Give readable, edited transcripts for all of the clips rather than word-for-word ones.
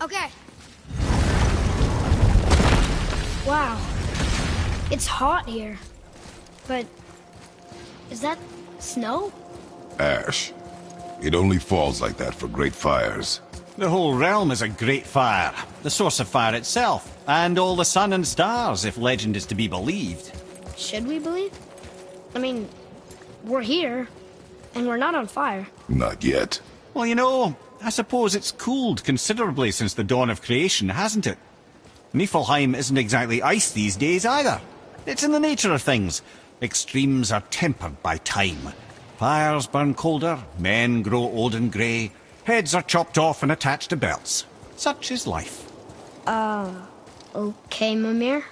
Okay. Wow. It's hot here. But is that snow? Ash. It only falls like that for great fires. The whole realm is a great fire, the source of fire itself, and all the sun and stars, if legend is to be believed. Should we believe? I mean, we're here, and we're not on fire. Not yet. Well, you know, I suppose it's cooled considerably since the dawn of creation, hasn't it? Niflheim isn't exactly ice these days either. It's in the nature of things. Extremes are tempered by time. Fires burn colder, men grow old and grey, heads are chopped off and attached to belts. Such is life. Okay, Mimir.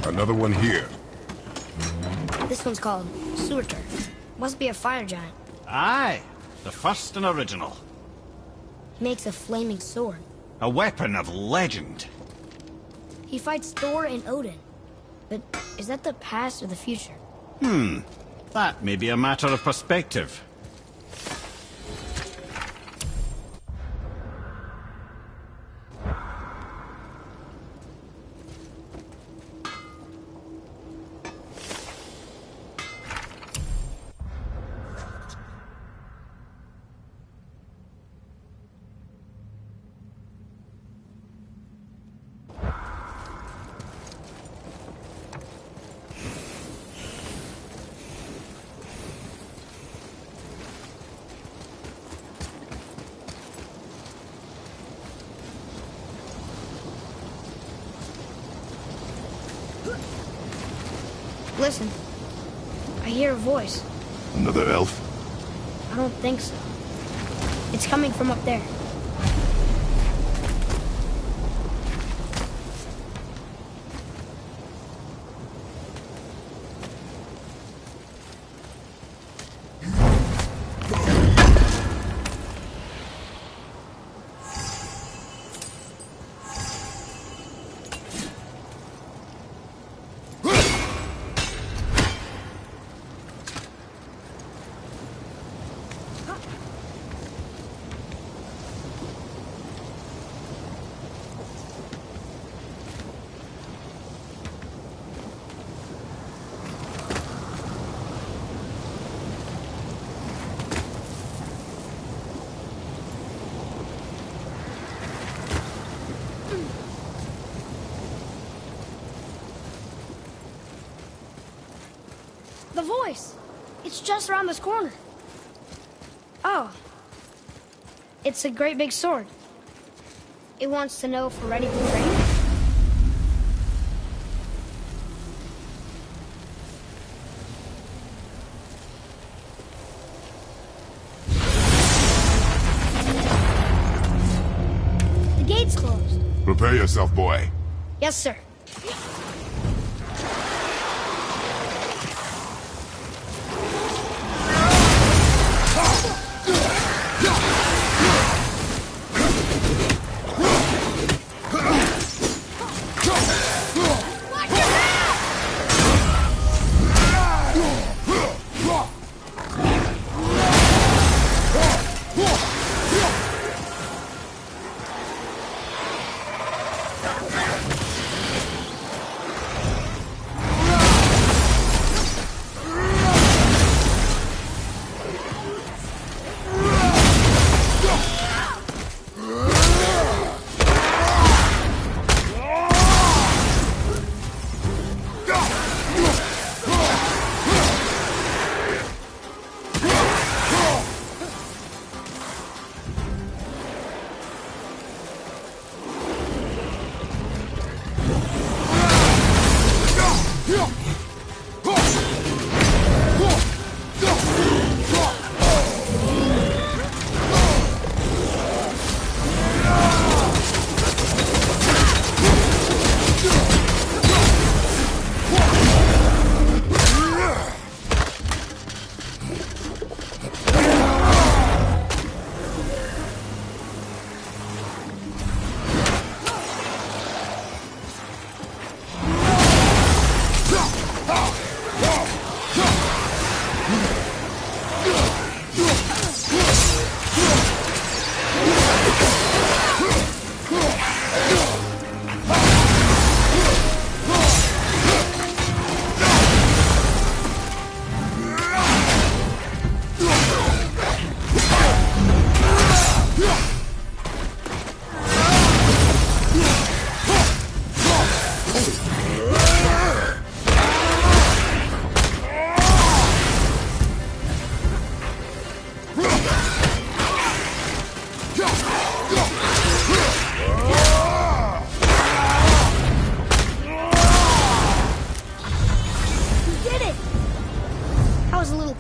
Another one here. This one's called Surtur. Must be a fire giant. Aye, the first and original. He makes a flaming sword. A weapon of legend. He fights Thor and Odin. But is that the past or the future? That may be a matter of perspective. Listen. I hear a voice. Another elf? I don't think so. It's coming from up there. The voice! It's just around this corner. Oh. It's a great big sword. It wants to know if we're ready for training. The gate's closed. Prepare yourself, boy. Yes, sir.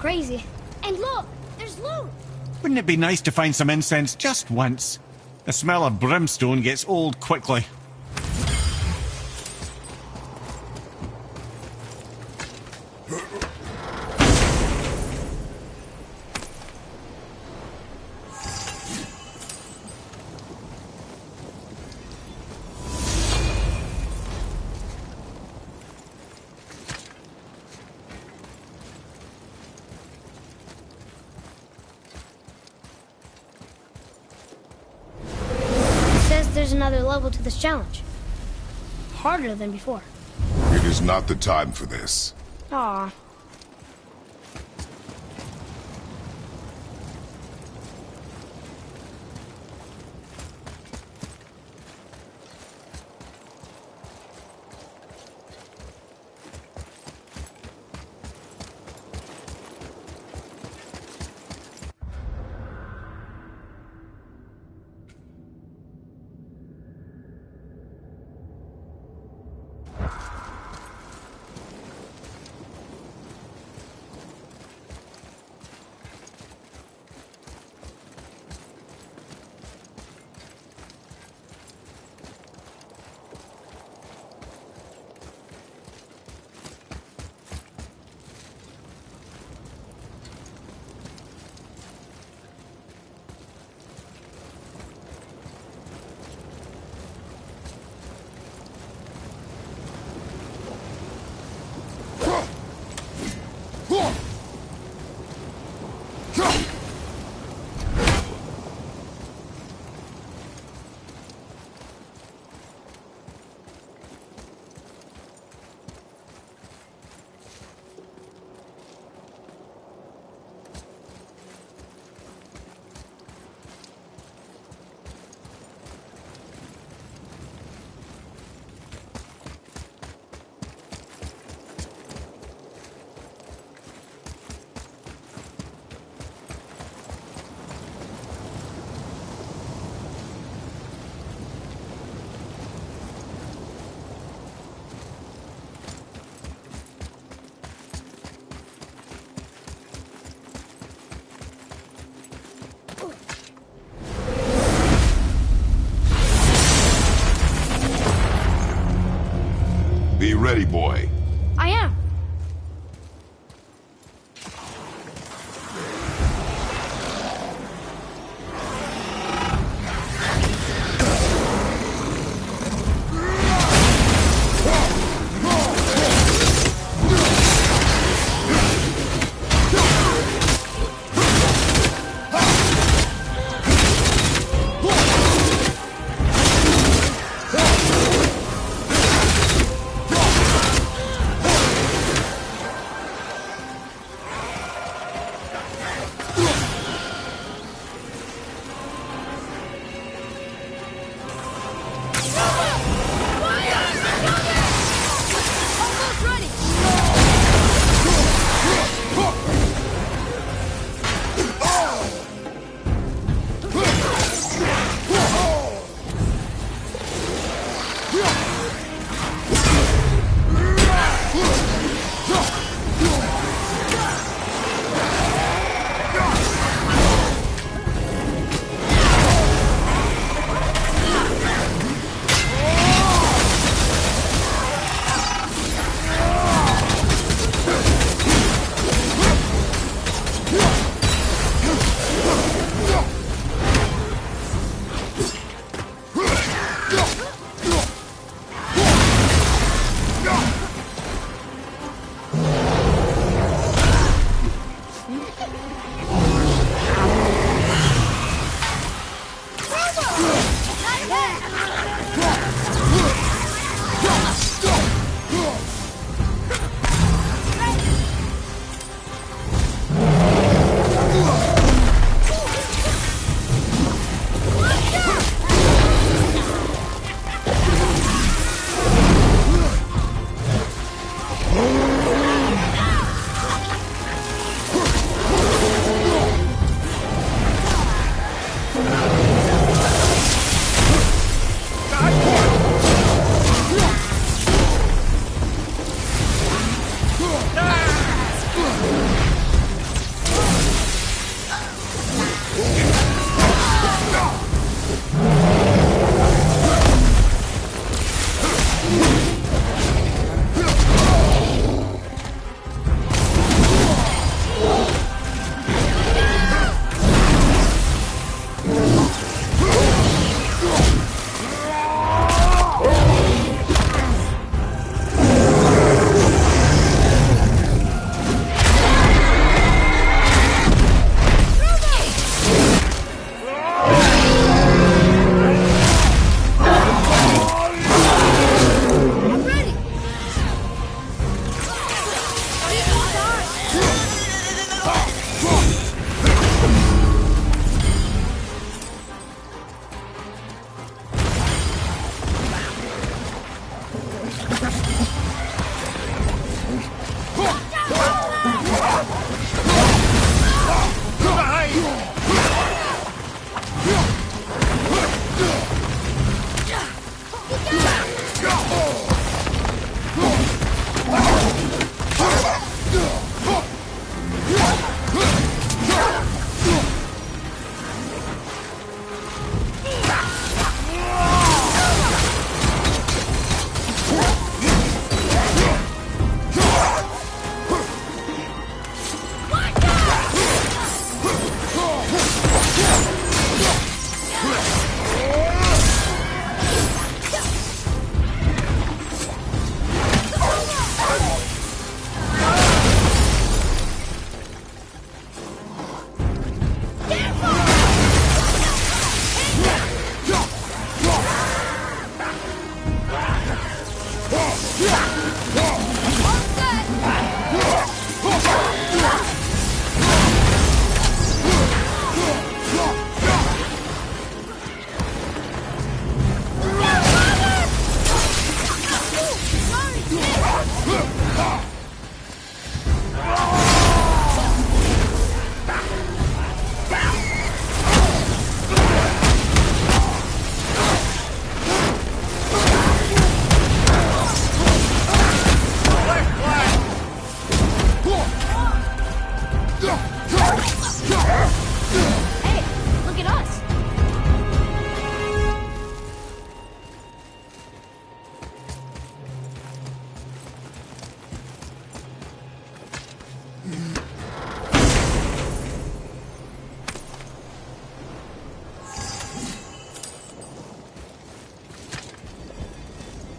Crazy. And look, there's loot. Wouldn't it be nice to find some incense just once? The smell of brimstone gets old quickly. There's another level to this challenge. Harder than before. It is not the time for this. Aw. Be ready, boy. I am.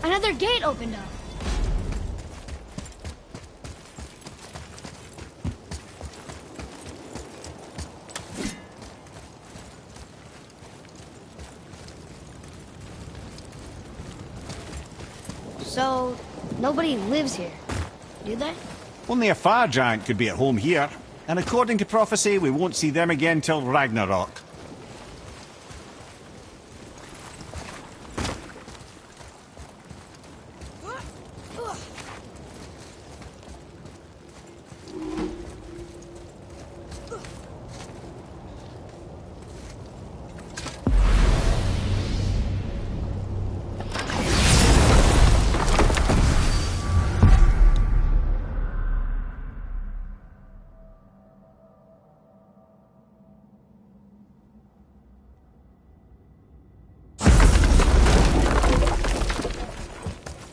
Another gate opened up. So, nobody lives here, do they? Only a fire giant could be at home here. And according to prophecy, we won't see them again till Ragnarok.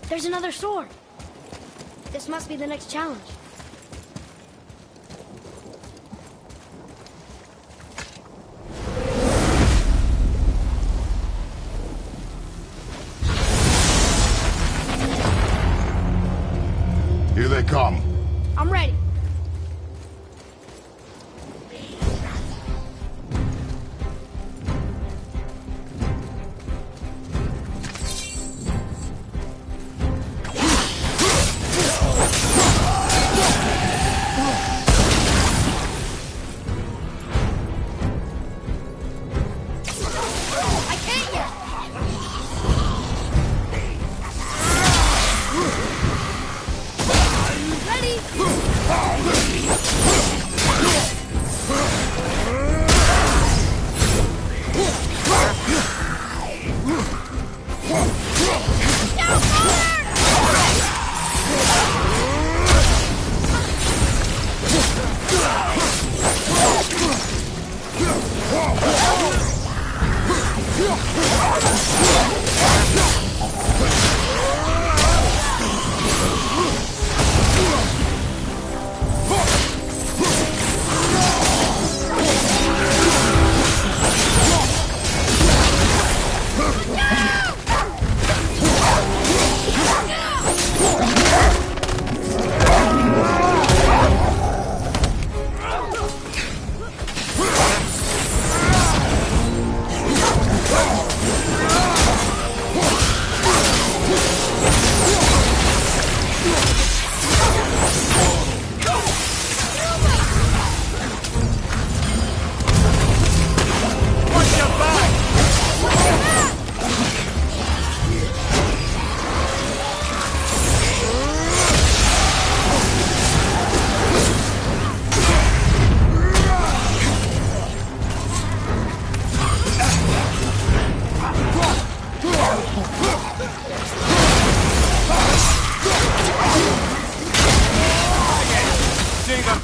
There's another sword. This must be the next challenge. Here they come. I'm ready.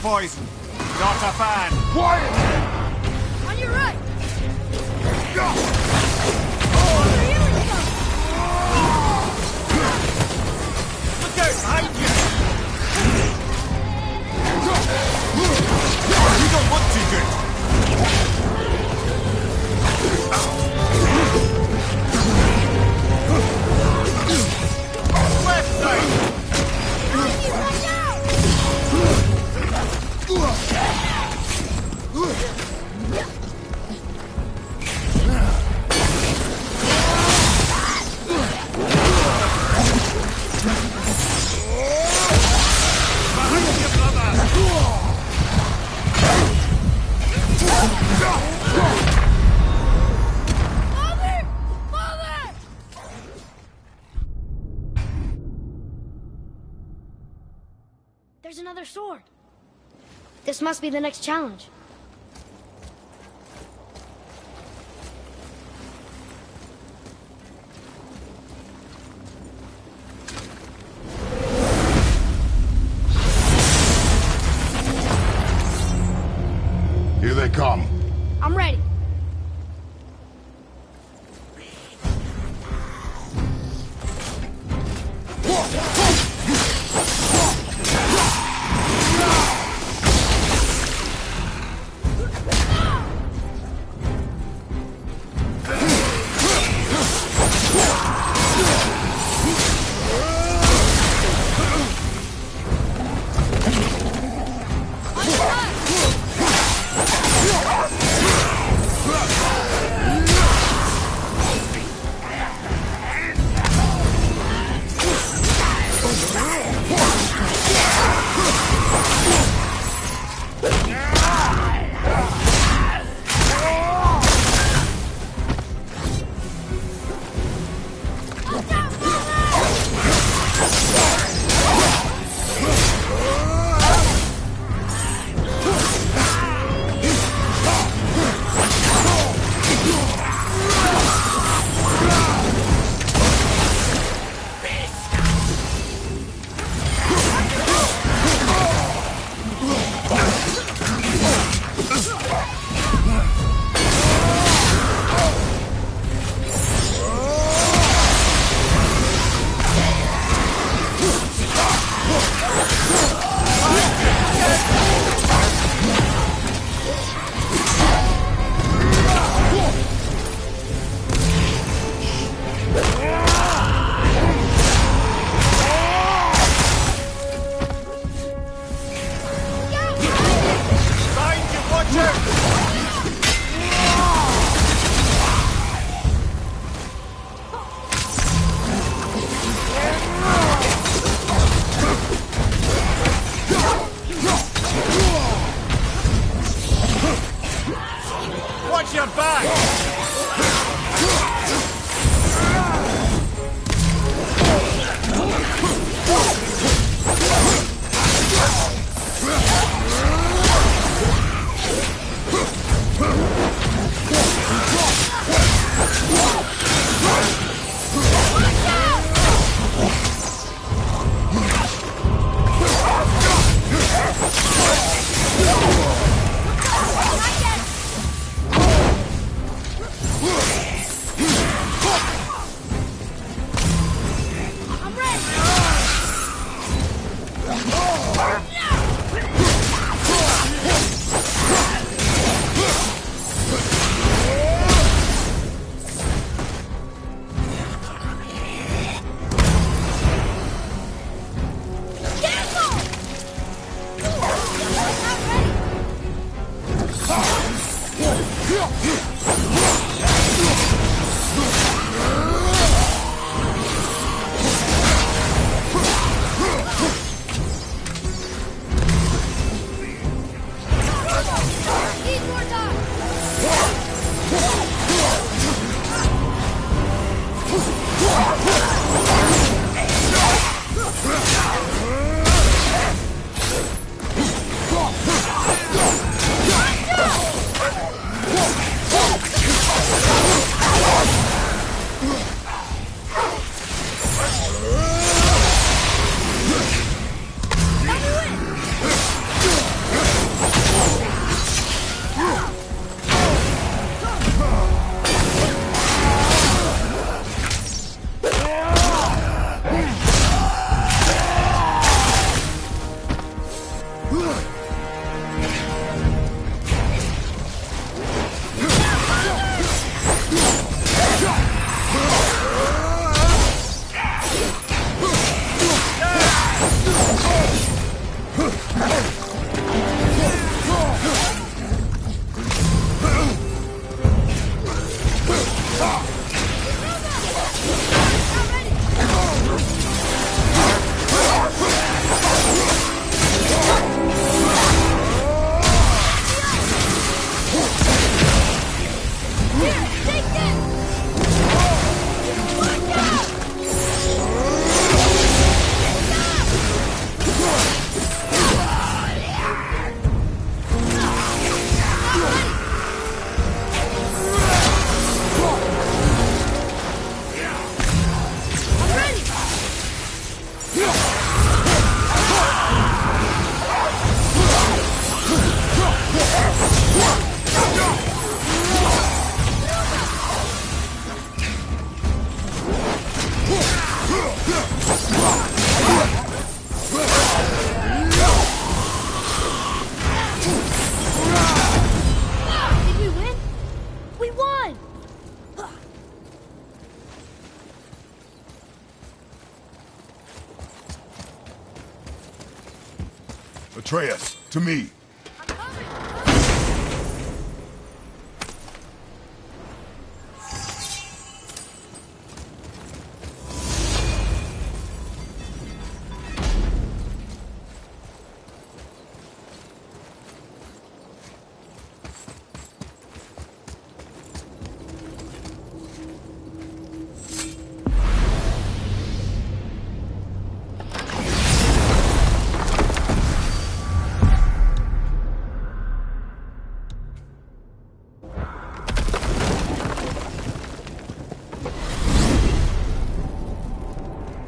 Poison. Not a fan. Quiet! On your right. Look out behind you! You don't look too good. Left side! There's another sword. This must be the next challenge. Here they come. I'm ready. Did we win? We won! Atreus, to me.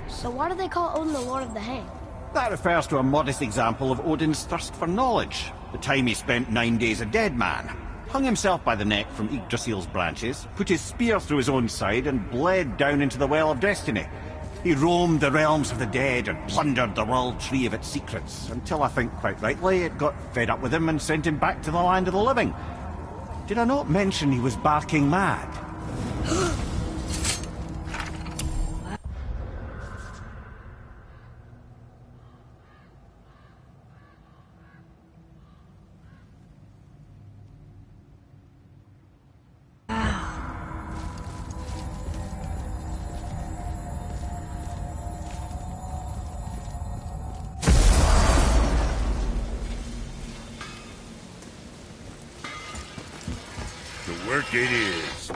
So why do they call Odin the Lord of the Hang? That refers to a modest example of Odin's thirst for knowledge. The time he spent 9 days a dead man. Hung himself by the neck from Yggdrasil's branches, put his spear through his own side, and bled down into the Well of Destiny. He roamed the realms of the dead and plundered the World Tree of its secrets, until I think, quite rightly, it got fed up with him and sent him back to the land of the living. Did I not mention he was barking mad? The work it is.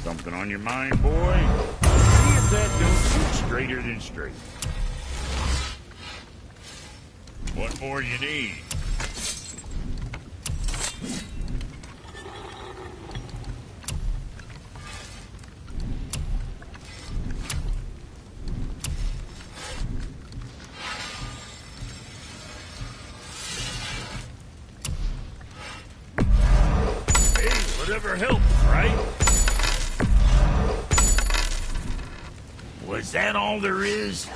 Something on your mind, boy? See if that don't shoot straighter than straight. What more you need? Hey, whatever helps, right? Was that all there is?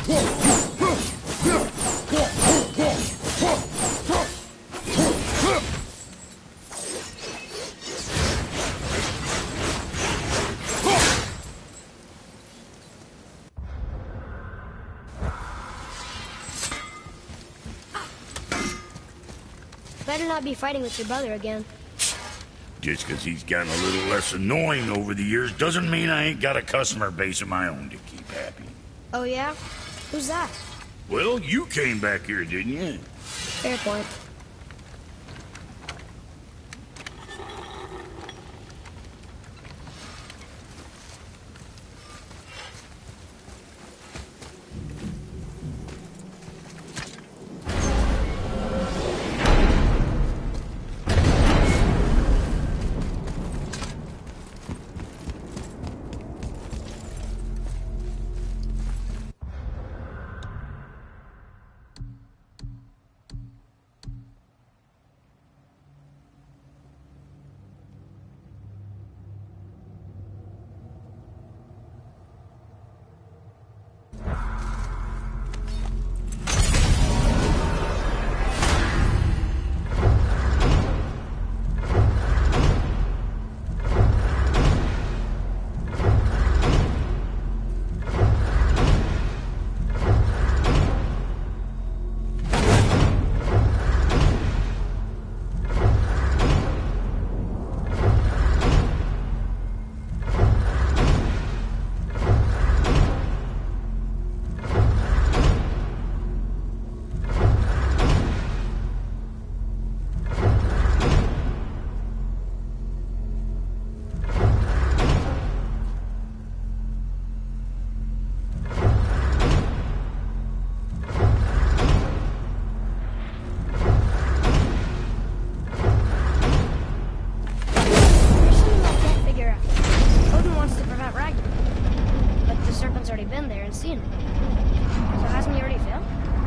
Better not be fighting with your brother again. Just 'cause he's gotten a little less annoying over the years doesn't mean I ain't got a customer base of my own to keep happy. Oh, yeah? Who's that? Well, you came back here, didn't you? Fair point.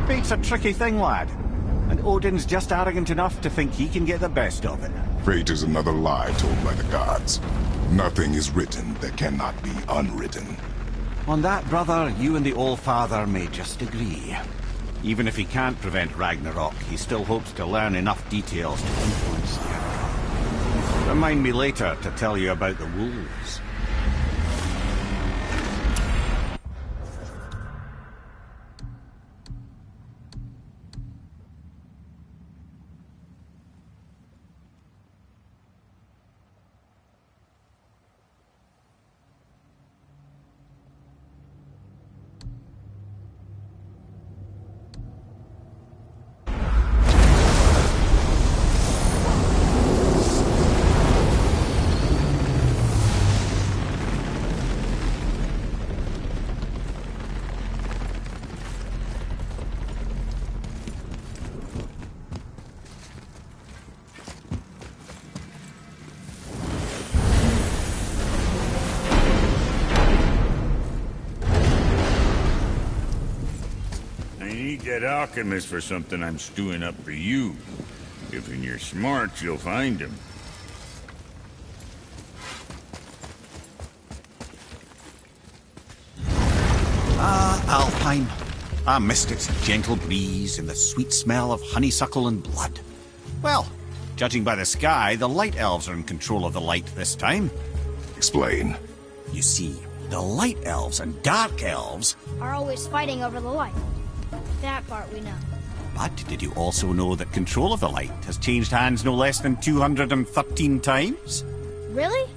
Fate's a tricky thing, lad. And Odin's just arrogant enough to think he can get the best of it. Fate is another lie told by the gods. Nothing is written that cannot be unwritten. On that, brother, you and the All-Father may just agree. Even if he can't prevent Ragnarok, he still hopes to learn enough details to influence the outcome. Remind me later to tell you about the wolves. That alchemist for something I'm stewing up for you. If you're smart, you'll find him. Ah, Alpine. I missed its gentle breeze and the sweet smell of honeysuckle and blood. Well, judging by the sky, the light elves are in control of the light this time. Explain. You see, the light elves and dark elves are always fighting over the light. That part we know. But did you also know that control of the light has changed hands no less than 213 times? Really?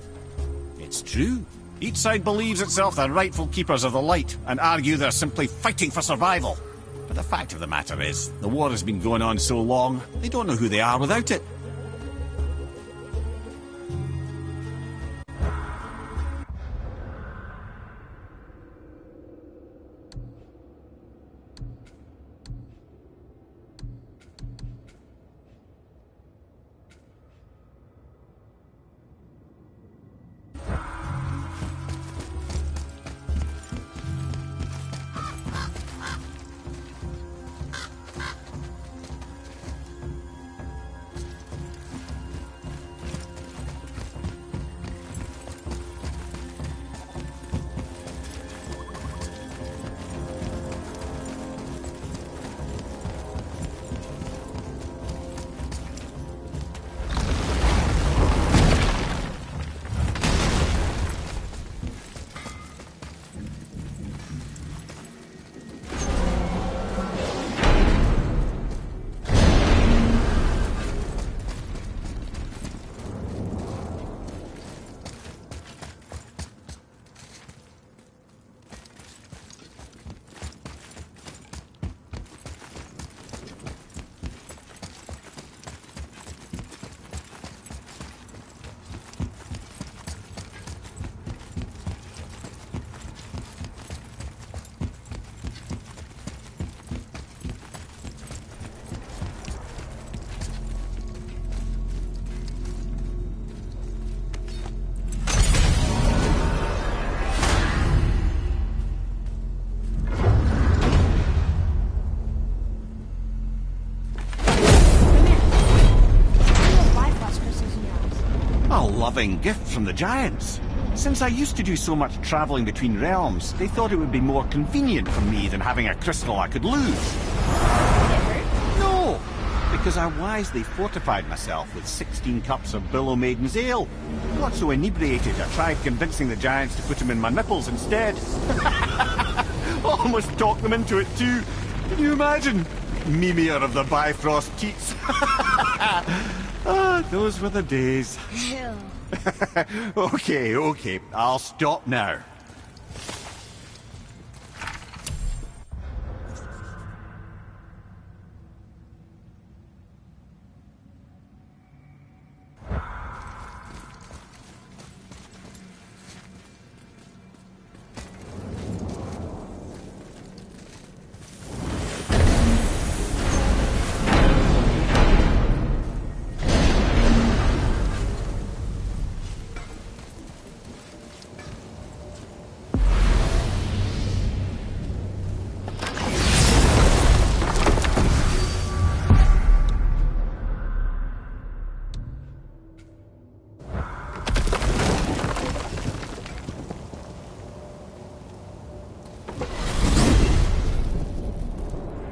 It's true. Each side believes itself the rightful keepers of the light and argue they're simply fighting for survival. But the fact of the matter is, the war has been going on so long, they don't know who they are without it. loving gift from the giants. Since I used to do so much travelling between realms, they thought it would be more convenient for me than having a crystal I could lose. No, because I wisely fortified myself with 16 cups of Billow Maiden's Ale. Got so inebriated, I tried convincing the giants to put them in my nipples instead. Almost talked them into it too. Can you imagine? Mimir of the Bifrost Teats. Ah, those were the days. Ew. Okay, I'll stop now.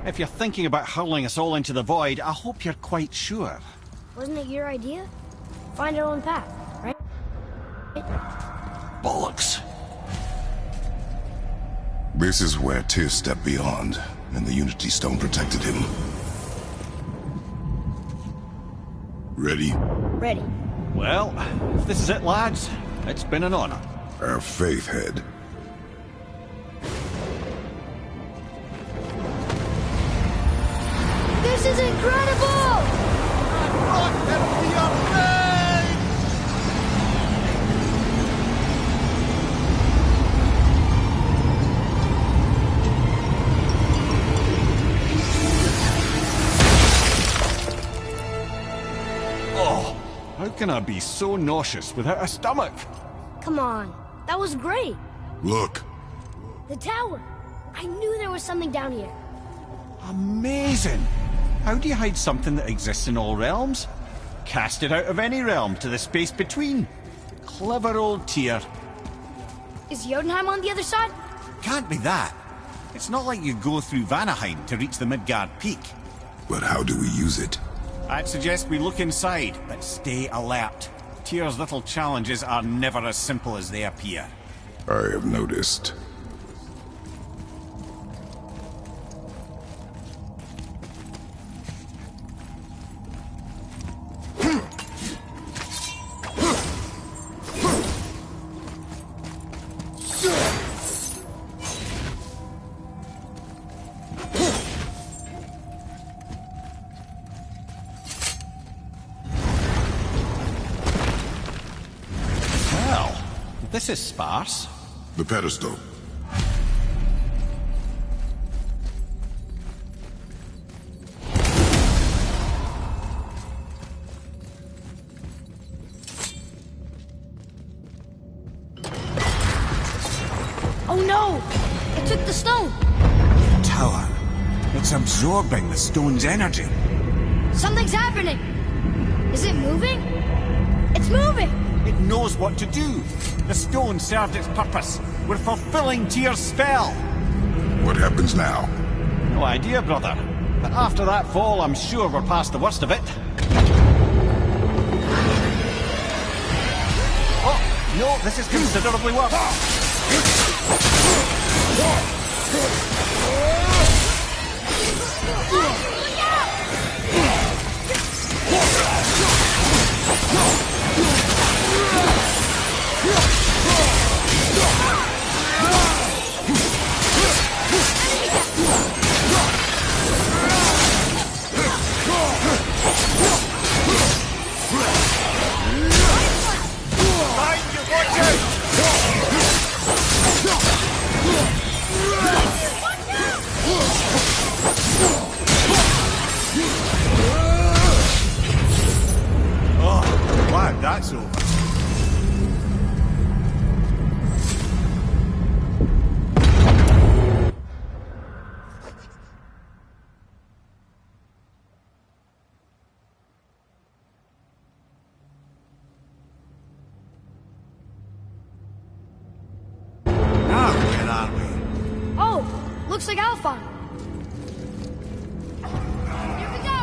If you're thinking about hurling us all into the void, I hope you're quite sure. Wasn't it your idea? Find our own path, right? Bollocks. This is where Tyr stepped beyond, and the Unity Stone protected him. Ready? Ready. Well, if this is it, lads, it's been an honor. Our faith head. This is incredible! Oh, how can I be so nauseous without a stomach? Come on, that was great. Look. The tower. I knew there was something down here. Amazing! How do you hide something that exists in all realms? Cast it out of any realm to the space between. Clever old Tyr. Is Jotunheim on the other side? Can't be that. It's not like you go through Vanaheim to reach the Midgard Peak. But how do we use it? I'd suggest we look inside, but stay alert. Tyr's little challenges are never as simple as they appear. I have noticed. This is sparse. The pedestal. Oh no! It took the stone! The tower. It's absorbing the stone's energy. Something's happening! Is it moving? It's moving! It knows what to do. The stone served its purpose. We're fulfilling Tyr's spell. What happens now? No idea, brother. But after that fall, I'm sure we're past the worst of it. Oh, no, this is considerably worse. Oh, looks like Alphon. Here we go.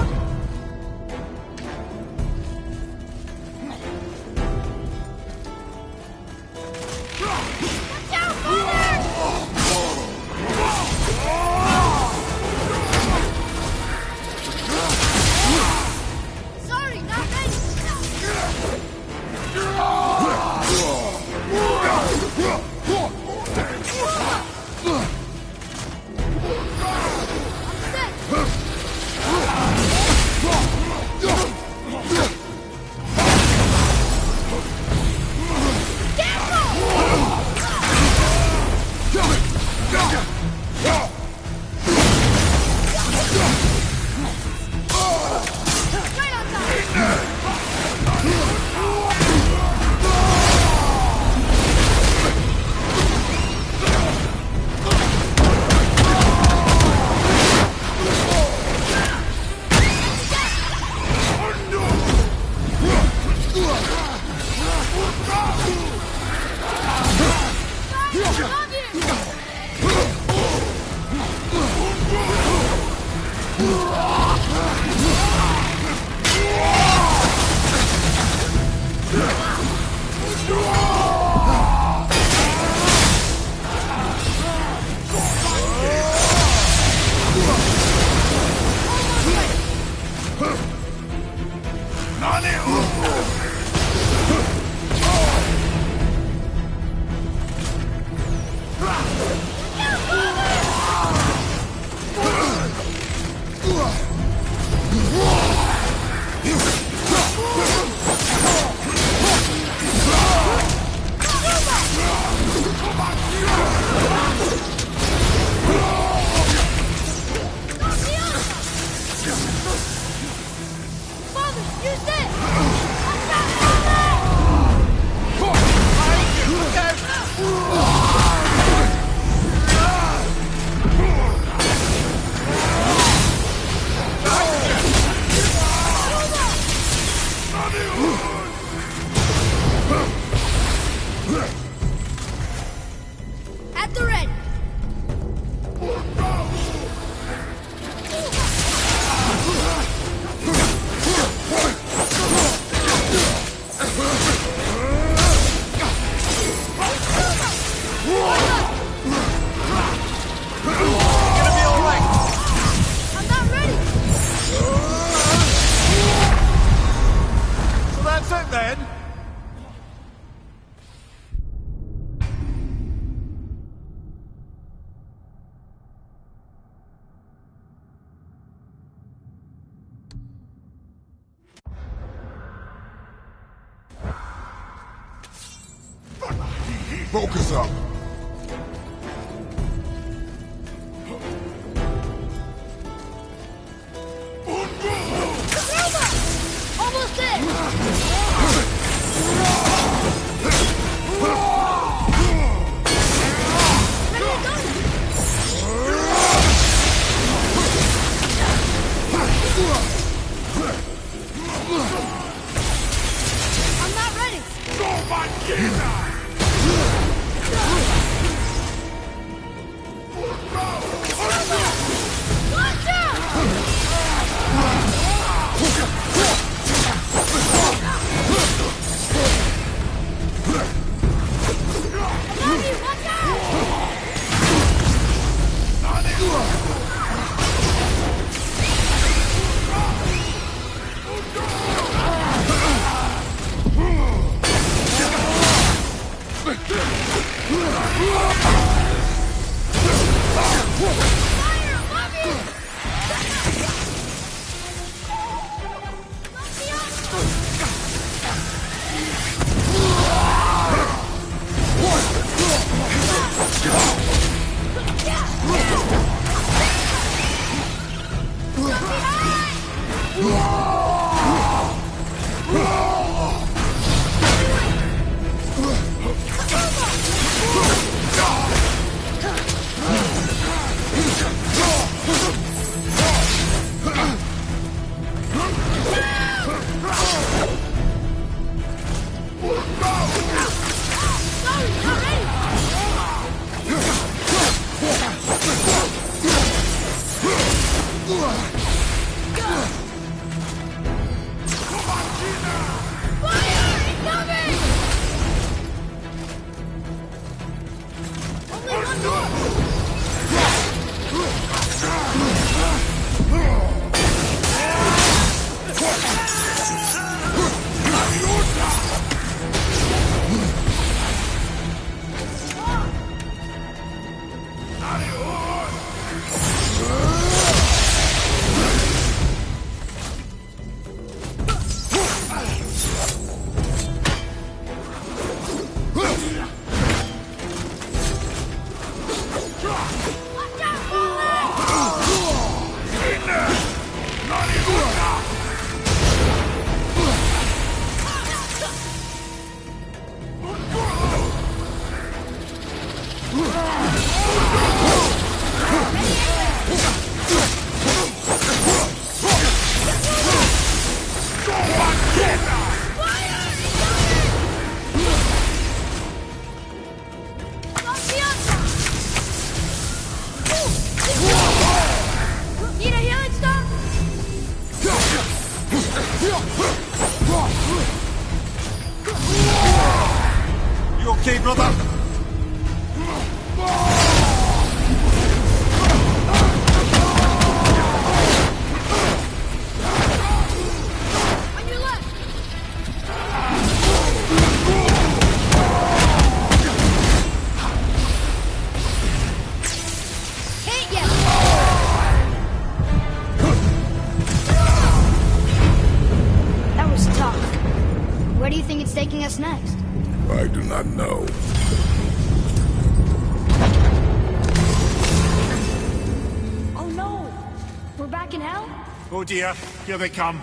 Watch out, Father! Sorry, not ready. At the ready. I'm not ready. So that's it then? Focus up. Almost there. Ready to go. I'm not ready. Oh, my God! You okay, brother? On your left. Hit ya! That was tough. Where do you think it's taking us next? I do not know. Oh no! We're back in hell? Oh dear, here they come.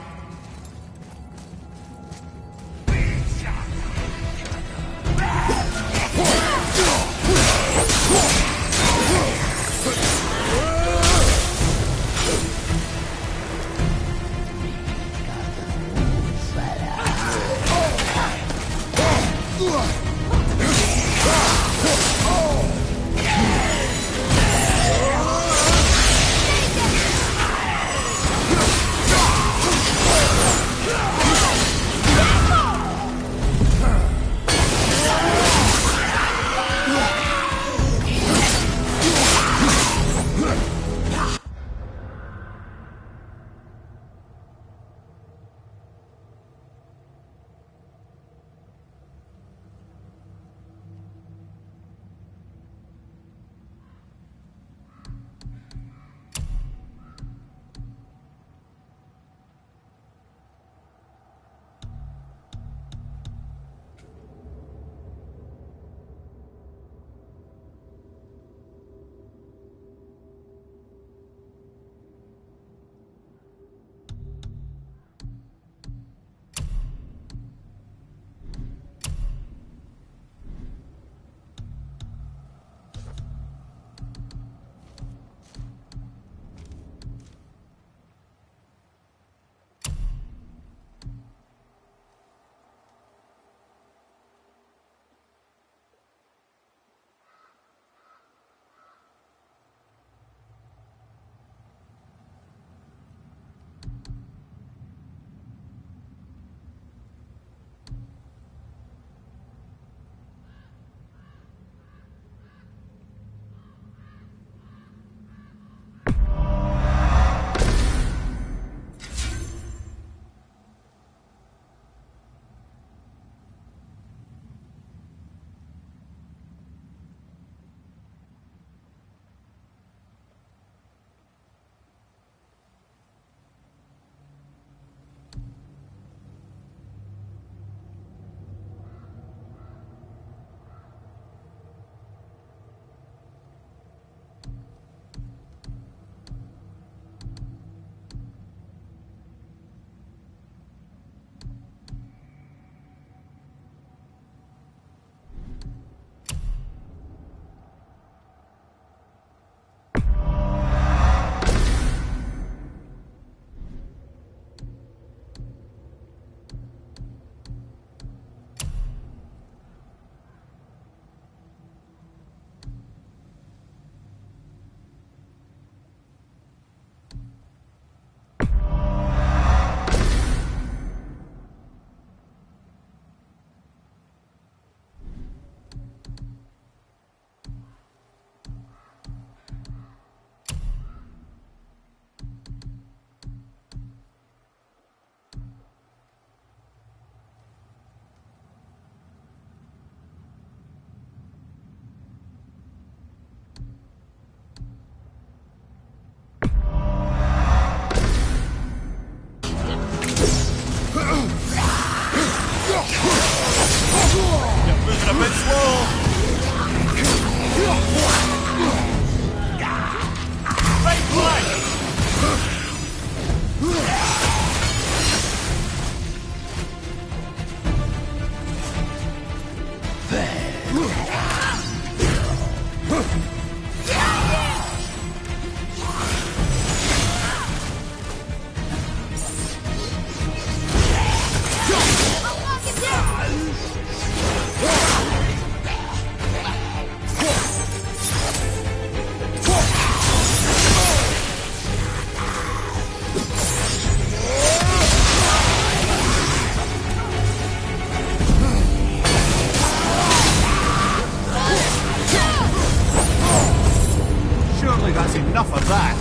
Surely that's enough of that.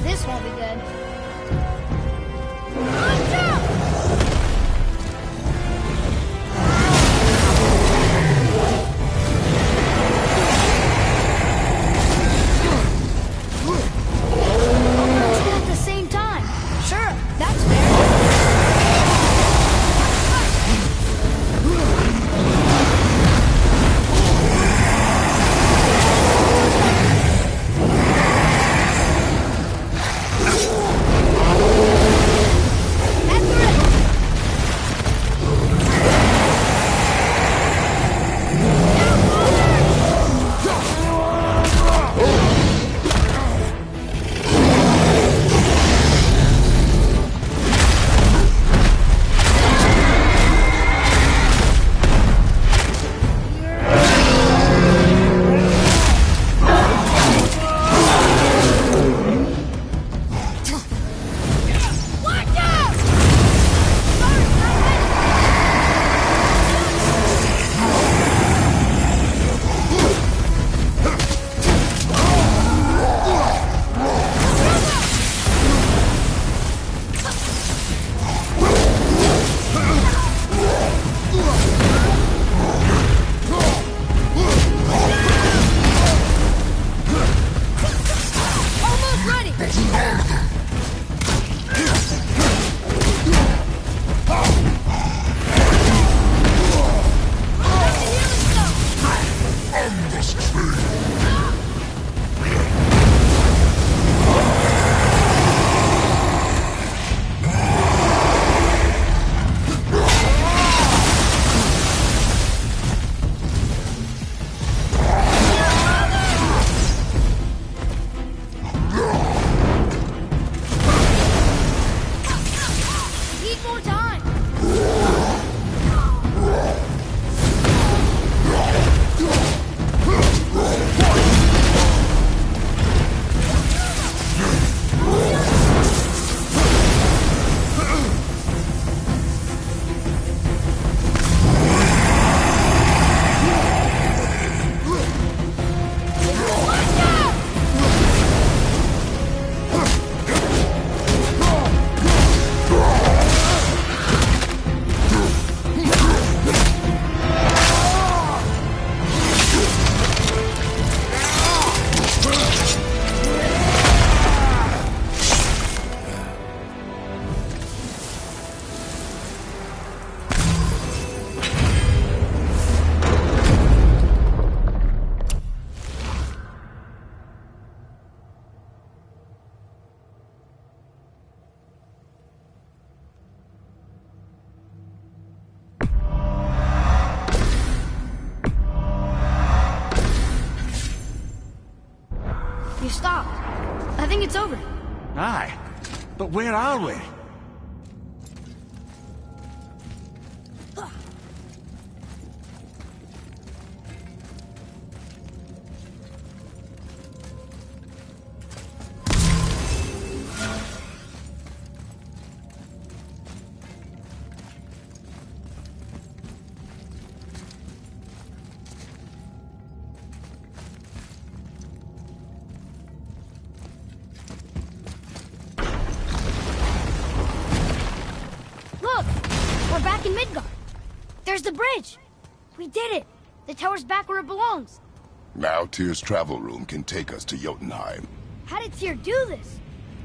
This won't be good. Watch out! At the same time. Sure, that's fair. You stopped. I think it's over. Aye. But where are we? We're back in Midgard. There's the bridge. We did it. The tower's back where it belongs. Now Tyr's travel room can take us to Jotunheim. How did Tyr do this?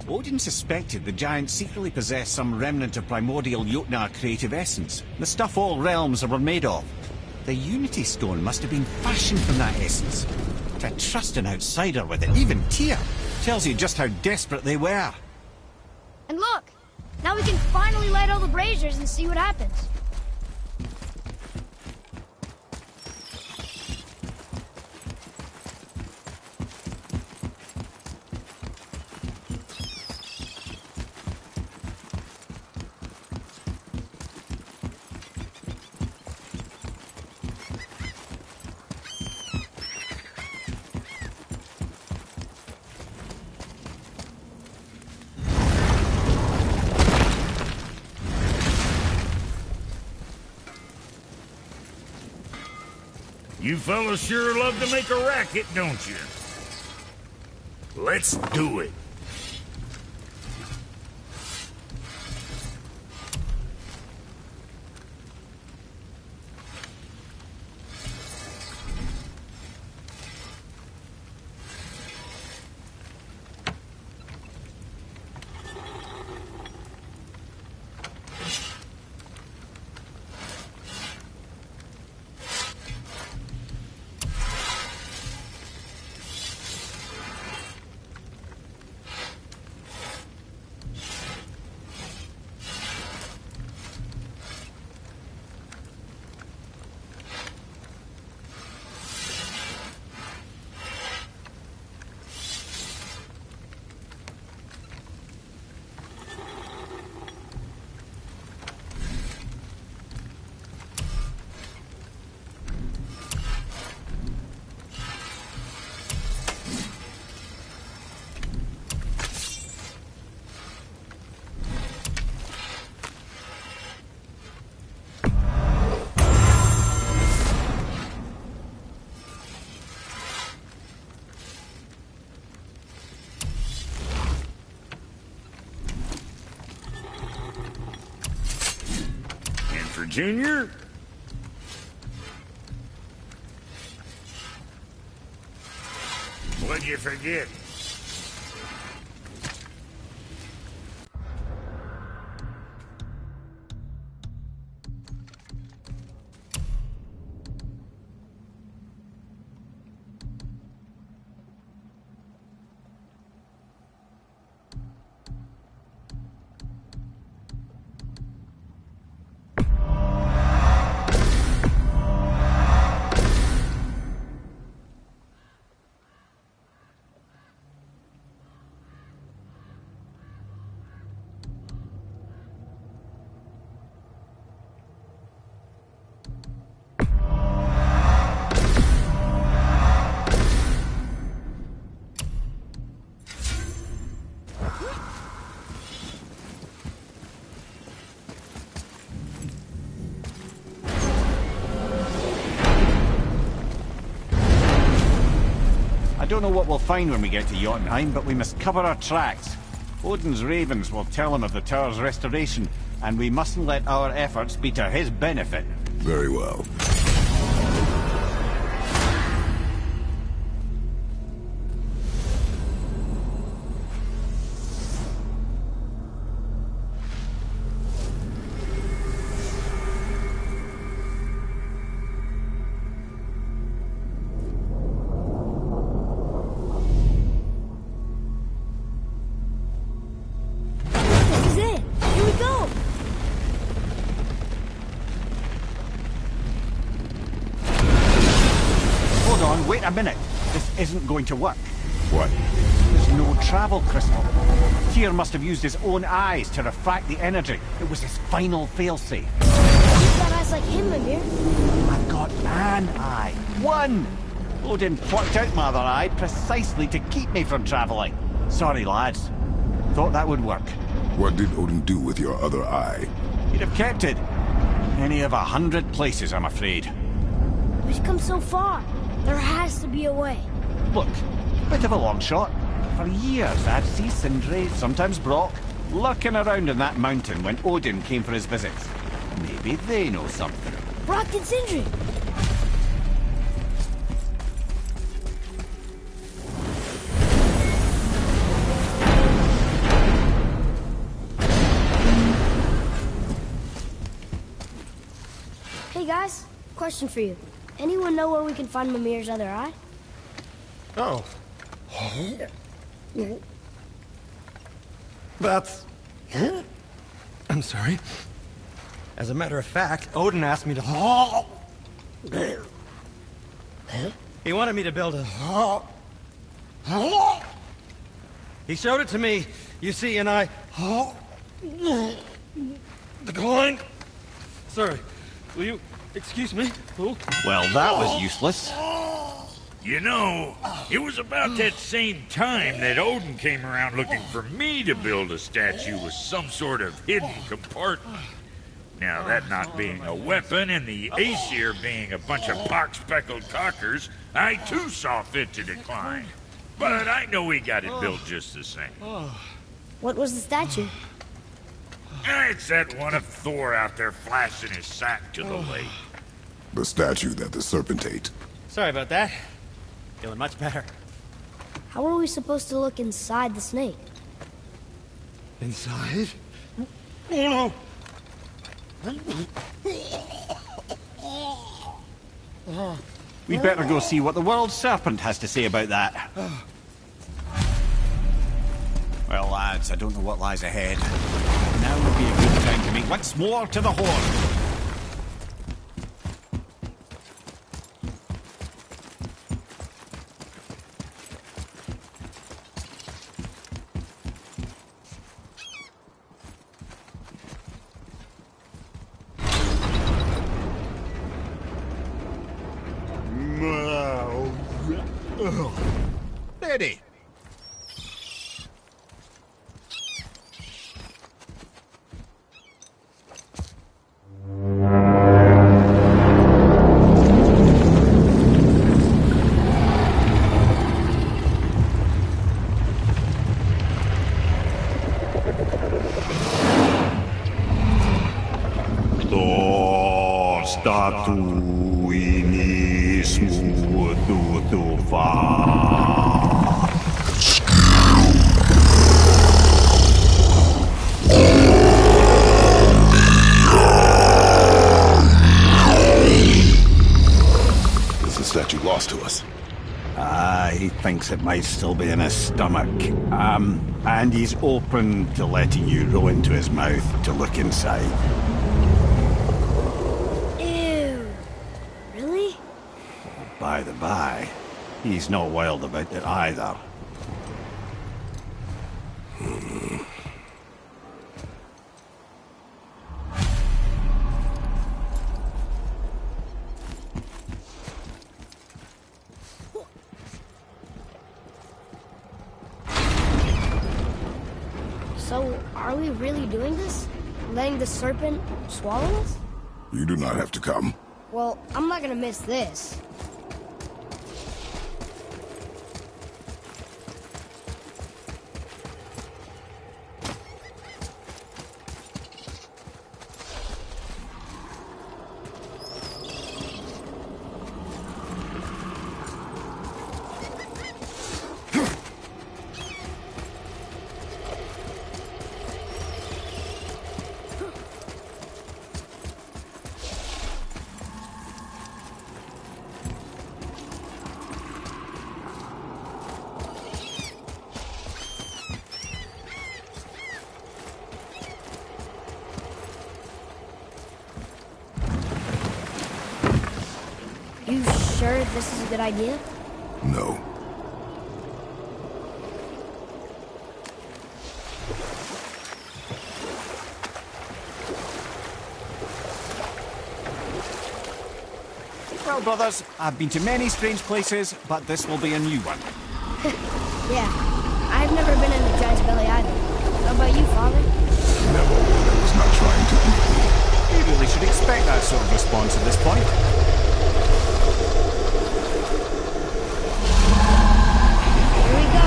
Odin suspected the giants secretly possessed some remnant of primordial Jotnar creative essence, the stuff all realms were made of. The Unity Stone must have been fashioned from that essence. To trust an outsider with it, even Tyr, tells you just how desperate they were. And look, now we can finally light all the braziers and see what happens. You fellas sure love to make a racket, don't you? Let's do it. Junior? What'd you forget? I don't know what we'll find when we get to Jotunheim, but we must cover our tracks. Odin's ravens will tell him of the tower's restoration, and we mustn't let our efforts be to his benefit. Very well. Wait a minute. This isn't going to work. What? There's no travel crystal. Tyr must have used his own eyes to refract the energy. It was his final failsafe. You've got eyes like him, Mimir. I've got an eye. One! Odin plucked out my other eye precisely to keep me from traveling. Sorry, lads. Thought that would work. What did Odin do with your other eye? He'd have kept it. Any of 100 places, I'm afraid. We've come so far. There has to be a way. Look, bit of a long shot. For years I'd see Sindri, sometimes Brock, lurking around in that mountain when Odin came for his visits. Maybe they know something. Brock and Sindri! Hey guys, question for you. Anyone know where we can find Mimir's other eye? Oh. That's... I'm sorry. As a matter of fact, Odin asked me to... He wanted me to build a... He showed it to me, you see, and I... Declined. Sorry. Will you excuse me? Oh. Well, that was useless. You know, it was about that same time that Odin came around looking for me to build a statue with some sort of hidden compartment. Now, that not being a weapon and the Aesir being a bunch of pock-speckled cockers, I too saw fit to decline. But I know he got it built just the same. What was the statue? It's that one of Thor out there flashing his sack to the lake. The statue that the serpent ate. Sorry about that. Feeling much better. How are we supposed to look inside the snake? Inside? Oh no! We'd better go see what the world serpent has to say about that. Well, lads, I don't know what lies ahead. Now would be a good time to make once more to the horn. Ready. Lost to us. He thinks it might still be in his stomach. And he's open to letting you roll into his mouth to look inside. Ew. Really? By the by, he's not wild about it either. So, are we really doing this? Letting the serpent swallow us? You do not have to come. Well, I'm not gonna miss this. You sure this is a good idea? No. Well, brothers, I've been to many strange places, but this will be a new one. Yeah. I've never been in a giant's belly either. How about you, Father? Never. I was not trying to eat me. You really should expect that sort of response at this point. Here we go.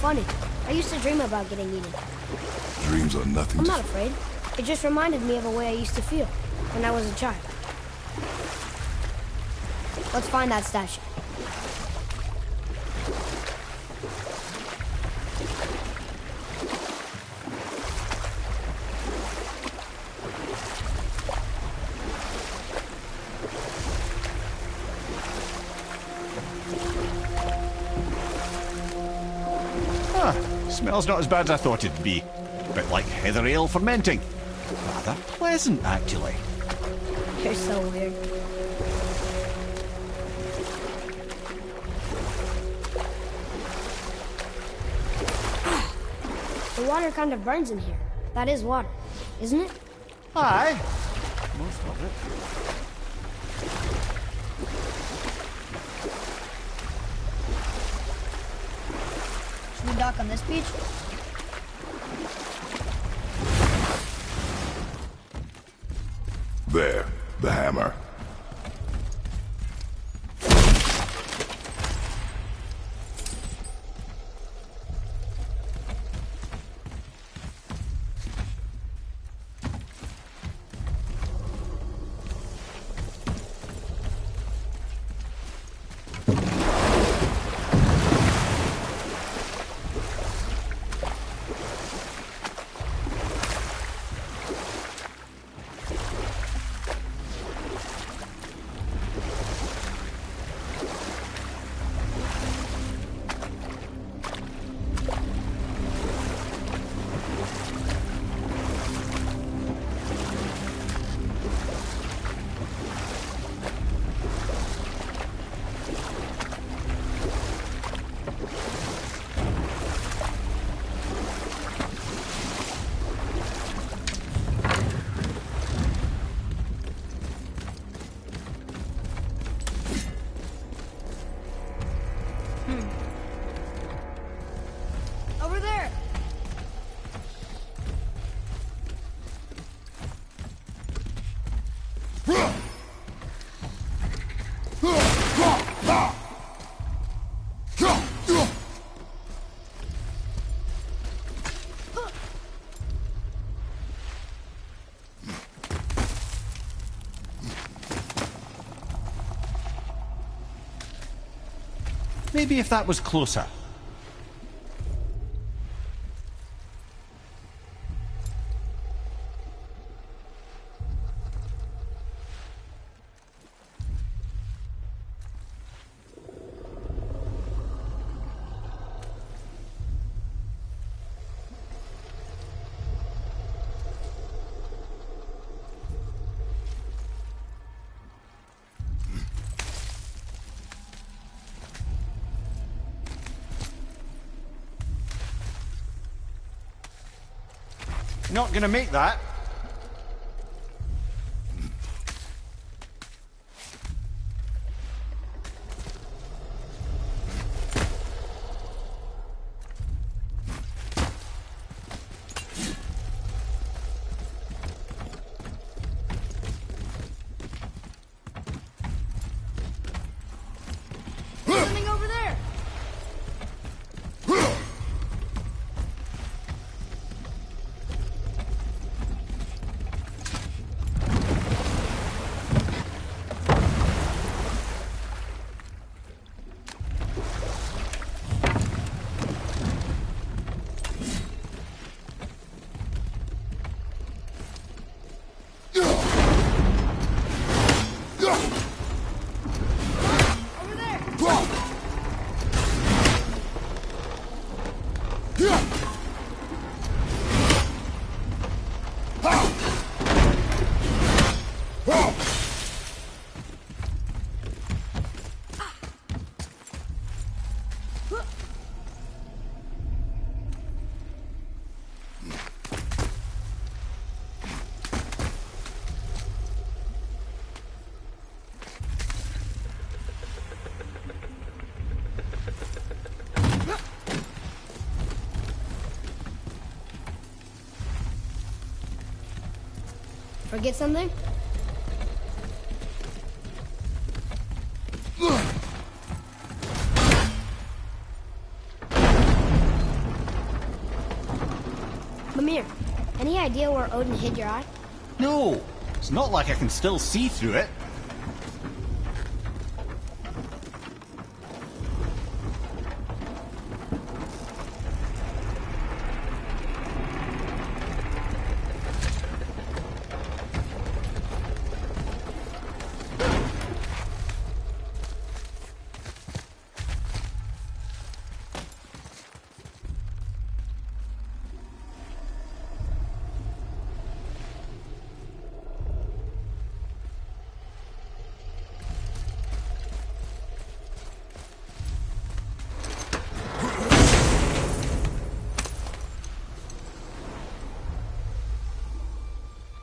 Funny. I used to dream about getting eaten. Dreams are nothing I'm to... not afraid. It just reminded me of a way I used to feel when I was a child. Let's find that statue. Smells not as bad as I thought it'd be. A bit like heather ale fermenting. Rather pleasant, actually. You're so weird. The water kind of burns in here. That is water, isn't it? Aye. Most of it. Should we dock on this beach? There, the hammer. Over there! Maybe if that was closer. Not gonna make that. Something over there! Over there! Forget something? Mimir, any idea where Odin hid your eye? No, it's not like I can still see through it.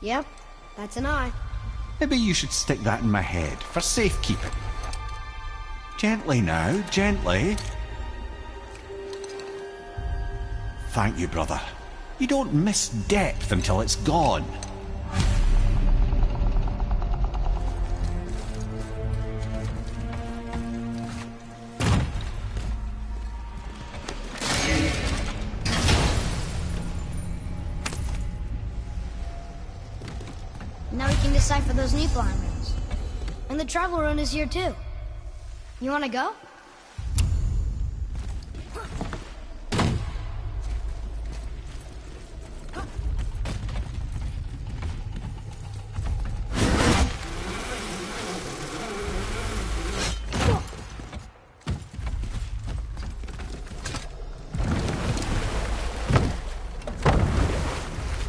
Yep, that's an eye. Maybe you should stick that in my head for safekeeping. Gently now, gently. Thank you, brother. You don't miss depth until it's gone. Now we can decipher those Nephilim runes. And the travel rune is here too. You wanna go?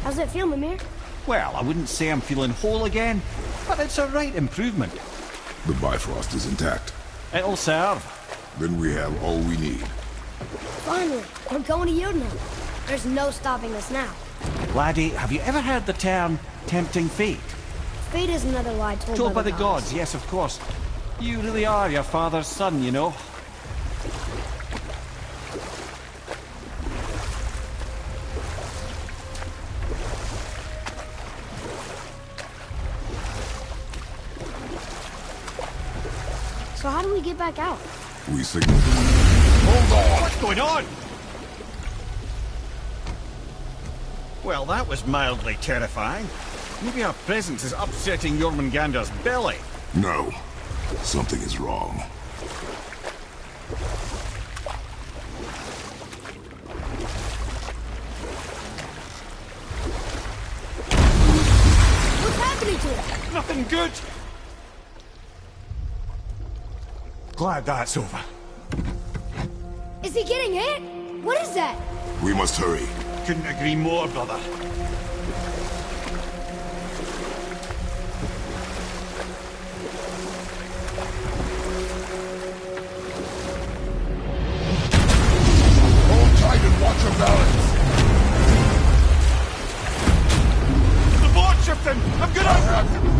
How's it feel, Mimir? Well, I wouldn't say I'm feeling whole again, but it's a right improvement. The Bifrost is intact. It'll serve. Then we have all we need. Finally, we're going to Jotunheim. There's no stopping us now. Laddie, have you ever heard the term tempting fate? Fate is another lie Told by the gods, yes, of course. You really are your father's son, you know. So how do we get back out? We signal. Hold on! What's going on? Well, that was mildly terrifying. Maybe our presence is upsetting Jormungandr's belly. No. Something is wrong. What's happening to it? Nothing good! Glad that's over. Is he getting hit? What is that? We must hurry. Couldn't agree more, brother. Hold tight and watch your balance. The board shifting! I'm gonna...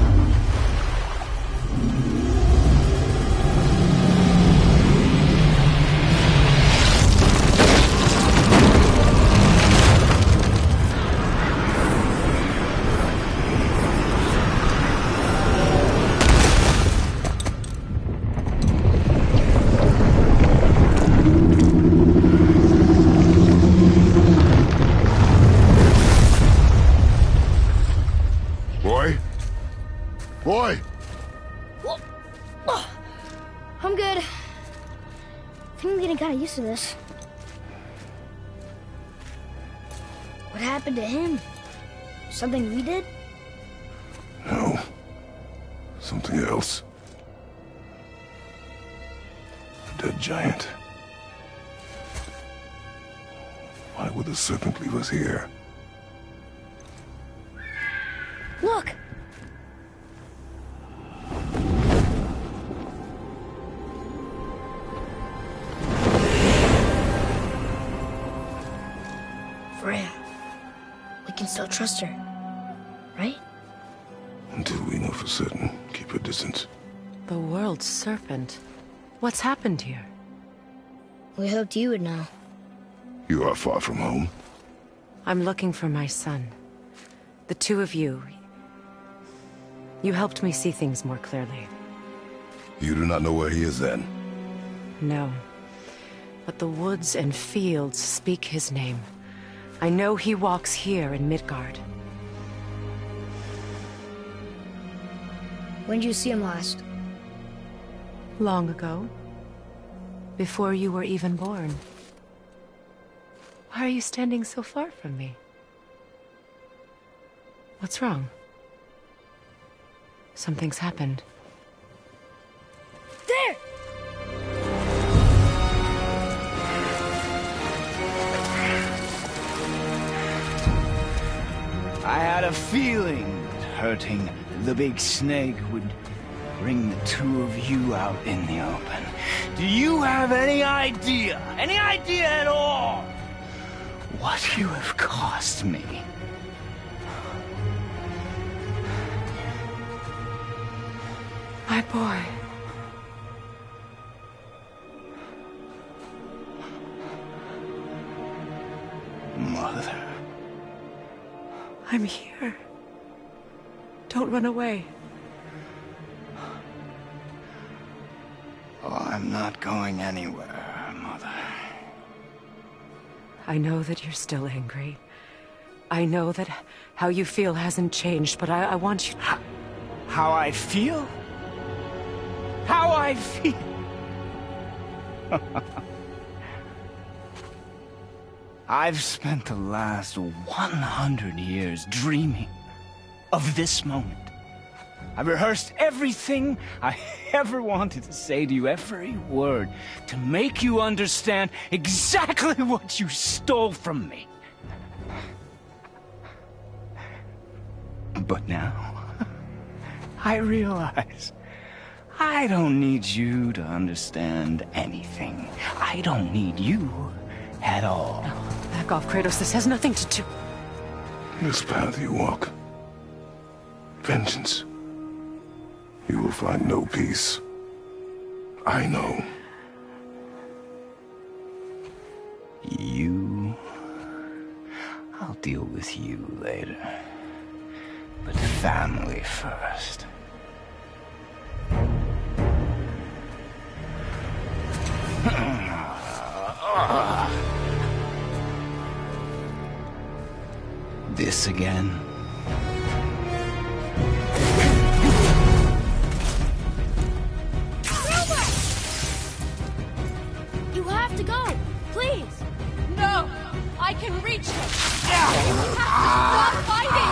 Boy! I'm good. I think I'm getting kind of used to this. What happened to him? Something we did? No. Something else. A dead giant. Why would the serpent leave us here? Look! Freya. We can still trust her, right? Until we know for certain, keep her distance. The world's serpent. What's happened here? We hoped you would know. You are far from home. I'm looking for my son. The two of you. You helped me see things more clearly. You do not know where he is then? No. But the woods and fields speak his name. I know he walks here in Midgard. When did you see him last? Long ago. Before you were even born. Why are you standing so far from me? What's wrong? Something's happened. There! I had a feeling that hurting the big snake would bring the two of you out in the open. Do you have any idea at all, what you have cost me? My boy. Mother. I'm here. Don't run away. Oh, I'm not going anywhere, Mother. I know that you're still angry. I know that how you feel hasn't changed, but I want you to... How I feel? How I feel? I've spent the last 100 years dreaming of this moment. I rehearsed everything I ever wanted to say to you, every word, to make you understand exactly what you stole from me. But now, I realize I don't need you to understand anything. I don't need you at all. No, back off, Kratos. This has nothing to do... This path you walk, vengeance, you will find no peace. I know. You... I'll deal with you later. But family first. This again? You have to go, please. No! I can reach him! You have to stop fighting!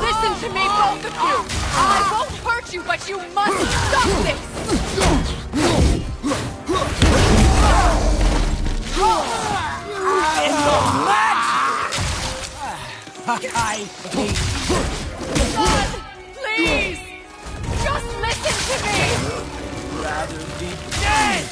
Listen to me, both of you! I won't hurt you, but you must stop this! I hate Son, please! Just listen to me! rather be dead!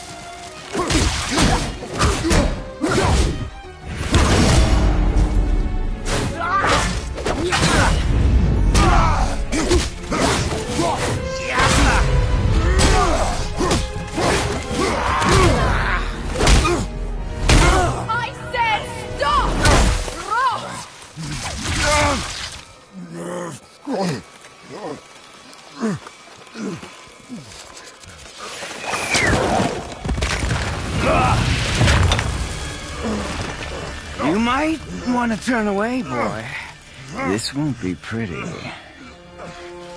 I said stop! You might want to turn away, boy. This won't be pretty.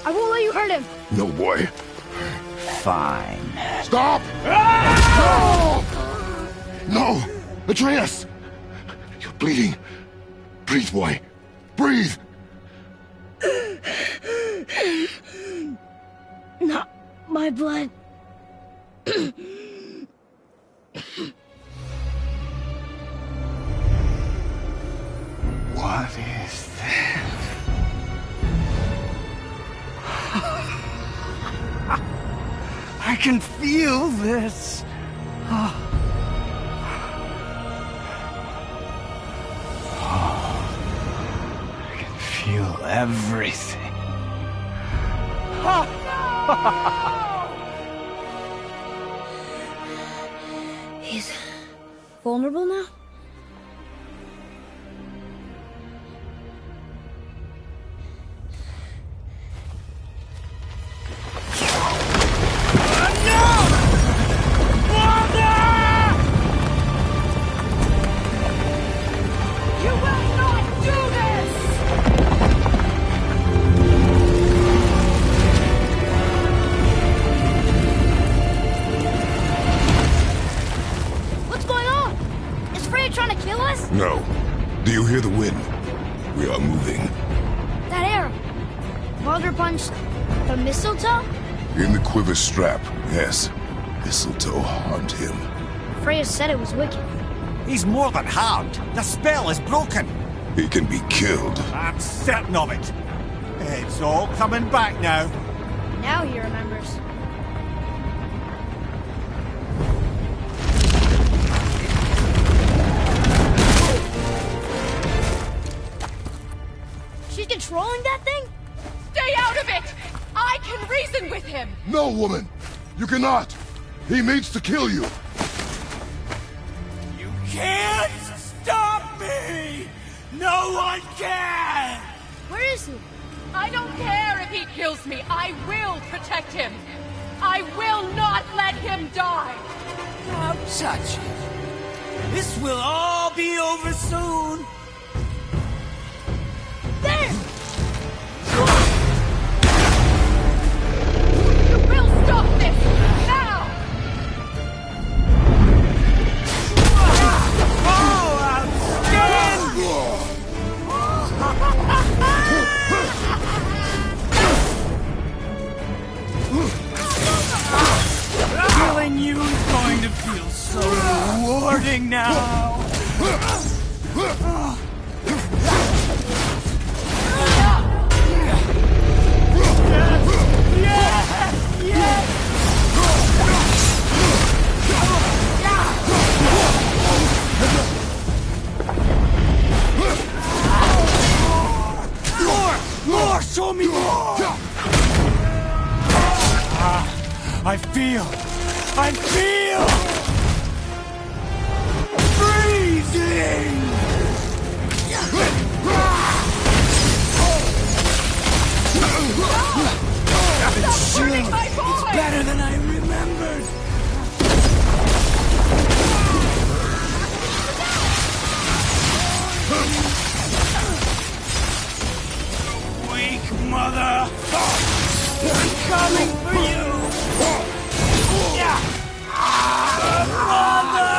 I won't let you hurt him. No, boy. Fine. Stop! No! No! Atreus! You're bleeding. Breathe, boy. Breathe! Not my blood. What is that? I can feel this. I can feel everything. He's vulnerable now? You will not do this! What's going on? Is Freya trying to kill us? No. Do you hear the wind? We are moving. That arrow. Baldur punched the mistletoe? In the quiver strap, yes. Mistletoe harmed him. Freya said it was wicked. He's more than harmed. The spell is broken. He can be killed. I'm certain of it. It's all coming back now. Now he remembers. She's controlling that thing? Stay out of it! I can reason with him! No, woman! You cannot! He means to kill you! You can't stop me! No one can! Where is he? I don't care if he kills me. I will protect him. I will not let him die. Don't touch it. This will all be over soon. There! You will stop this now! Oh, outstanding! Killing you is going to feel so rewarding now. More! Show me more! I feel freezing! It's chilling. It's better than I remembered. Weak mother! I'm coming for you! Mother!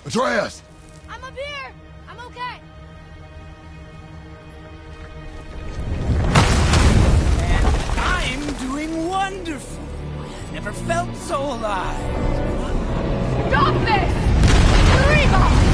Atreus! I'm up here! I'm okay! And I'm doing wonderful. Never felt so alive. Stop this! Reba!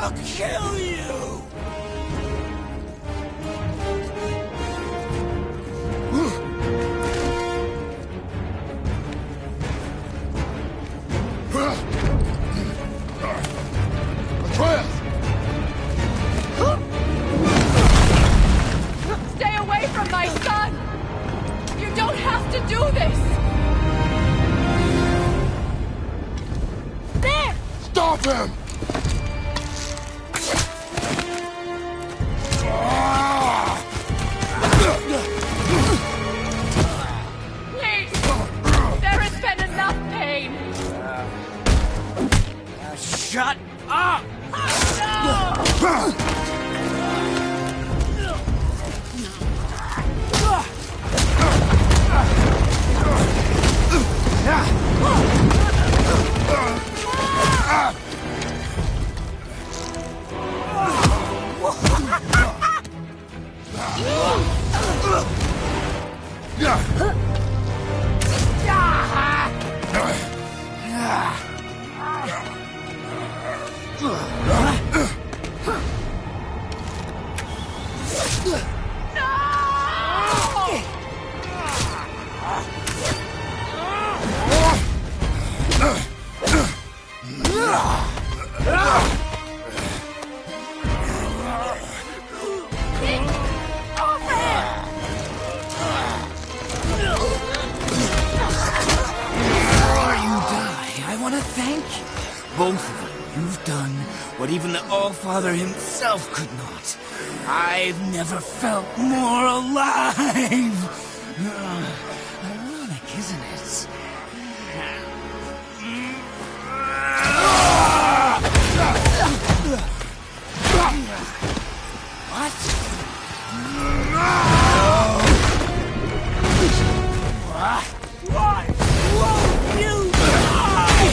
I'll kill you! Stay away from my son! You don't have to do this! There! Stop him! Please! There has been enough pain! Shut up! Both of you, you've done what even the All-Father himself could not. I've never felt more alive! Ironic, isn't it? What? Why won't you die?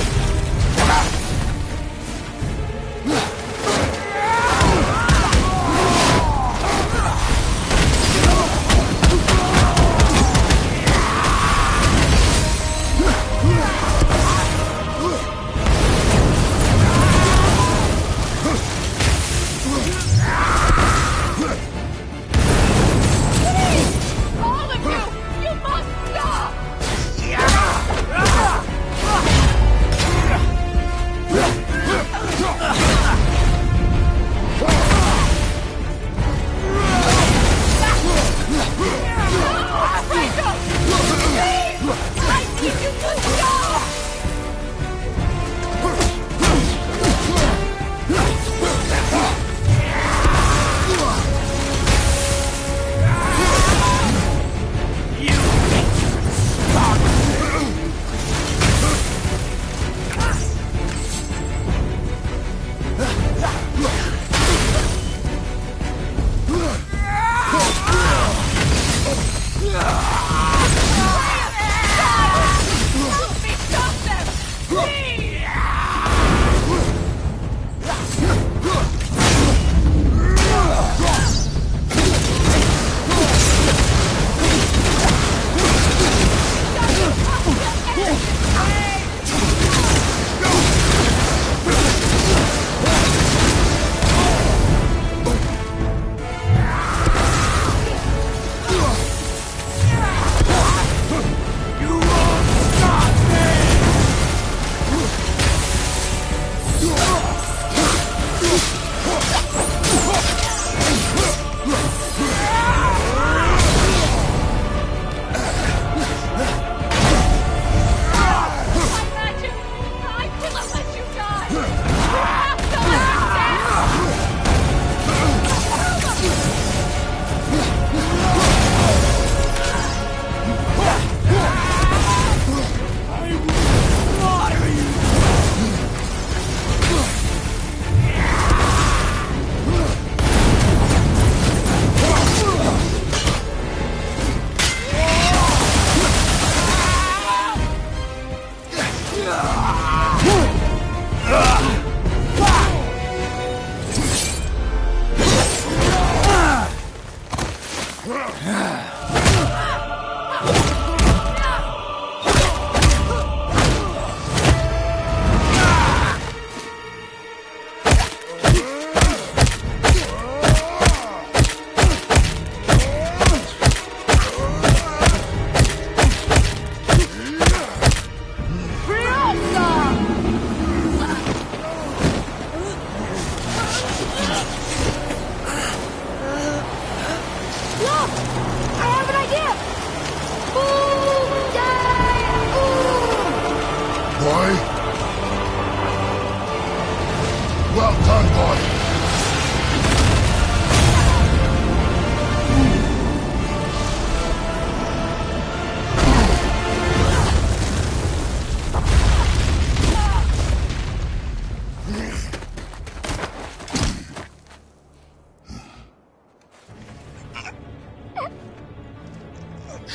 on, boy.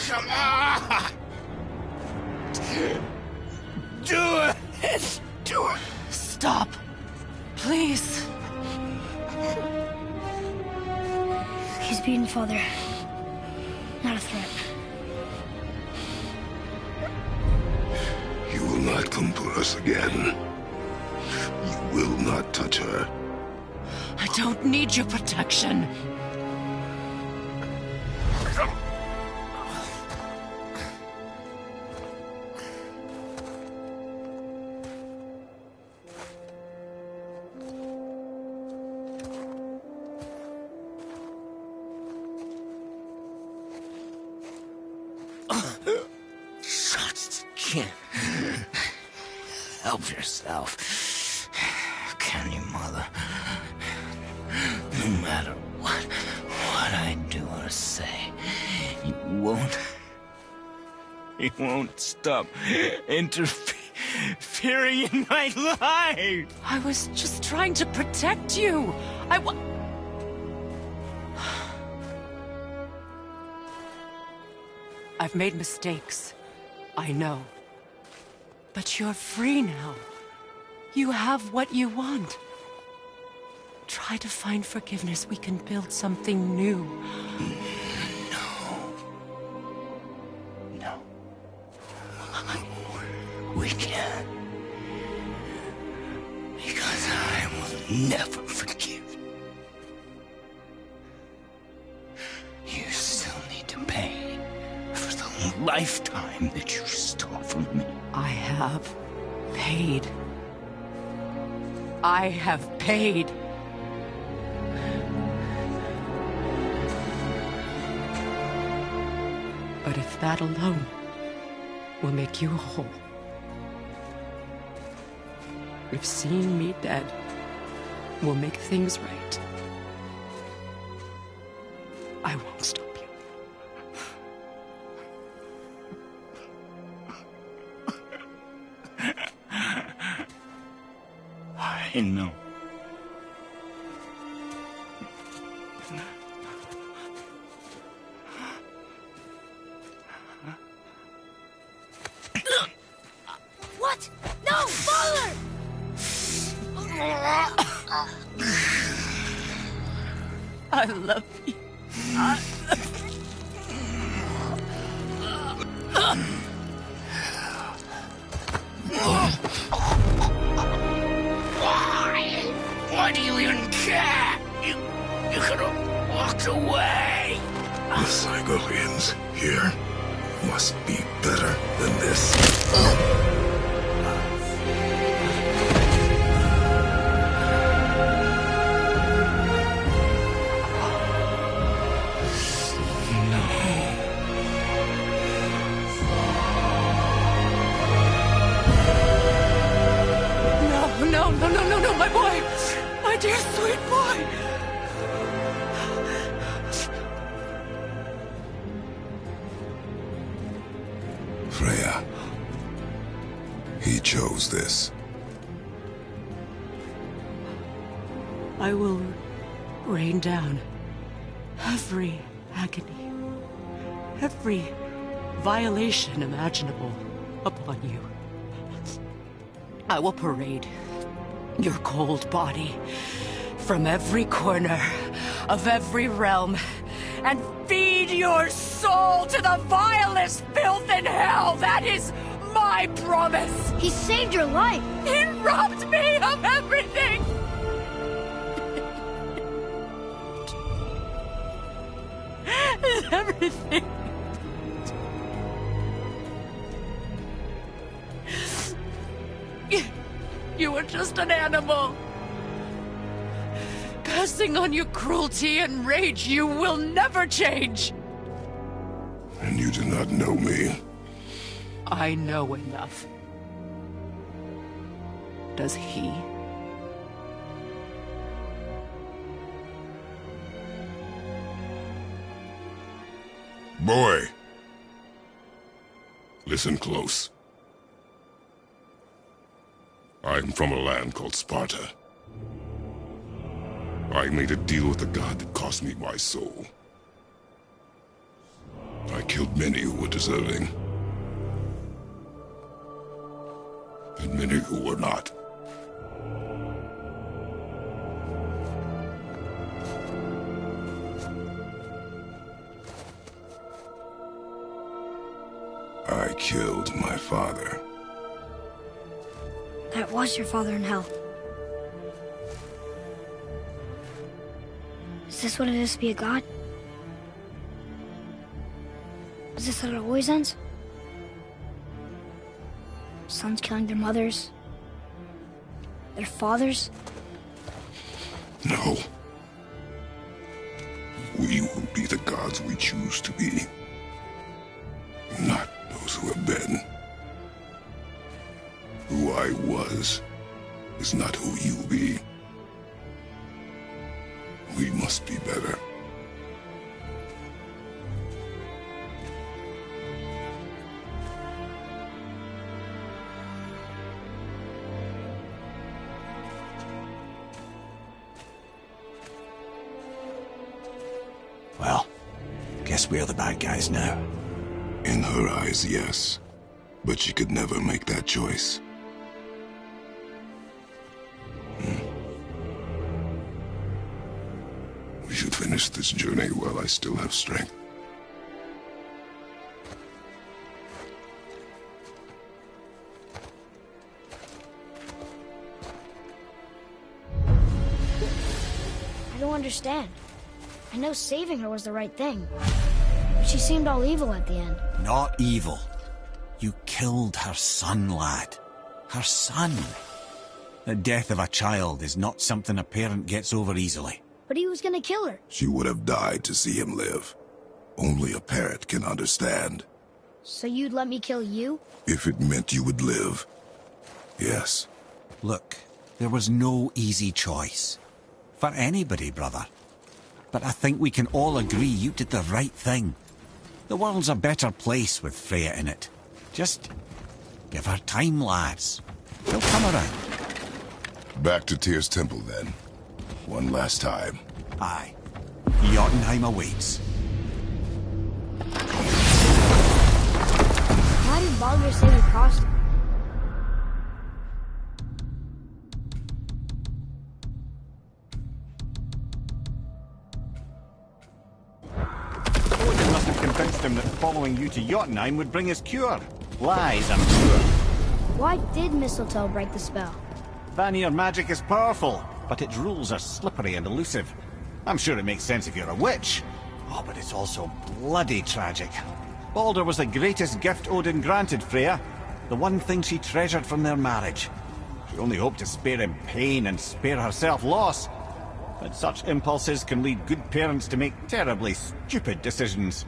Come on! Do it! Do it! Stop. Please. He's beaten, Father. Not a threat. You will not come for us again. You will not touch her. I don't need your protection. Just can't help yourself, can you, Mother? No matter what I do or say, you won't stop interfering in my life. I was just trying to protect you. I've made mistakes. I know. But you're free now. You have what you want. Try to find forgiveness. We can build something new. No. We can't. Because I will never forgive. You still need to pay for the lifetime that you stole from me. I have paid. I have paid. But if that alone will make you whole, if seeing me dead will make things right, I won't stop you. I know. What? No, Father! I love you. Why do you even care? You could have walked away. The Cygolians here must be better than this. No, my boy! My dear sweet boy! Freya. He chose this. I will rain down every agony, every violation imaginable upon you. I will parade your cold body from every corner of every realm and feed your soul to the vilest filth in hell. That is my promise. He saved your life. He robbed me of everything. Everything. You were just an animal. Passing on your cruelty and rage, you will never change. And you do not know me. I know enough. Does he? Boy, listen close. I'm from a land called Sparta. I made a deal with the god that cost me my soul. I killed many who were deserving, and many who were not. I killed my father. That was your father in hell. Is this what it is to be a god? Is this how it always ends? Sons killing their mothers? Their fathers? No. We will be the gods we choose to be. Not those who have been. Who I was is not who you'll be. We must be better. Well, guess we're the bad guys now. In her eyes, yes. But she could never make that choice. We should finish this journey while I still have strength. I don't understand. I know saving her was the right thing. But she seemed all evil at the end. Not evil. You killed her son, lad. Her son. The death of a child is not something a parent gets over easily. But he was gonna kill her. She would have died to see him live. Only a parent can understand. So you'd let me kill you? If it meant you would live. Yes. Look, there was no easy choice. For anybody, brother. But I think we can all agree you did the right thing. The world's a better place with Freya in it. Just give her time, lads. She'll come around. Back to Tyr's temple, then. One last time. Aye. Jotunheim awaits. Why did Baldur say we crossed it? Odin must have convinced him that following you to Jotunheim would bring us cure. Lies, I'm sure. Why did mistletoe break the spell? Vanir magic is powerful, but its rules are slippery and elusive. I'm sure it makes sense if you're a witch. Oh, but it's also bloody tragic. Baldur was the greatest gift Odin granted Freya. The one thing she treasured from their marriage. She only hoped to spare him pain and spare herself loss. But such impulses can lead good parents to make terribly stupid decisions.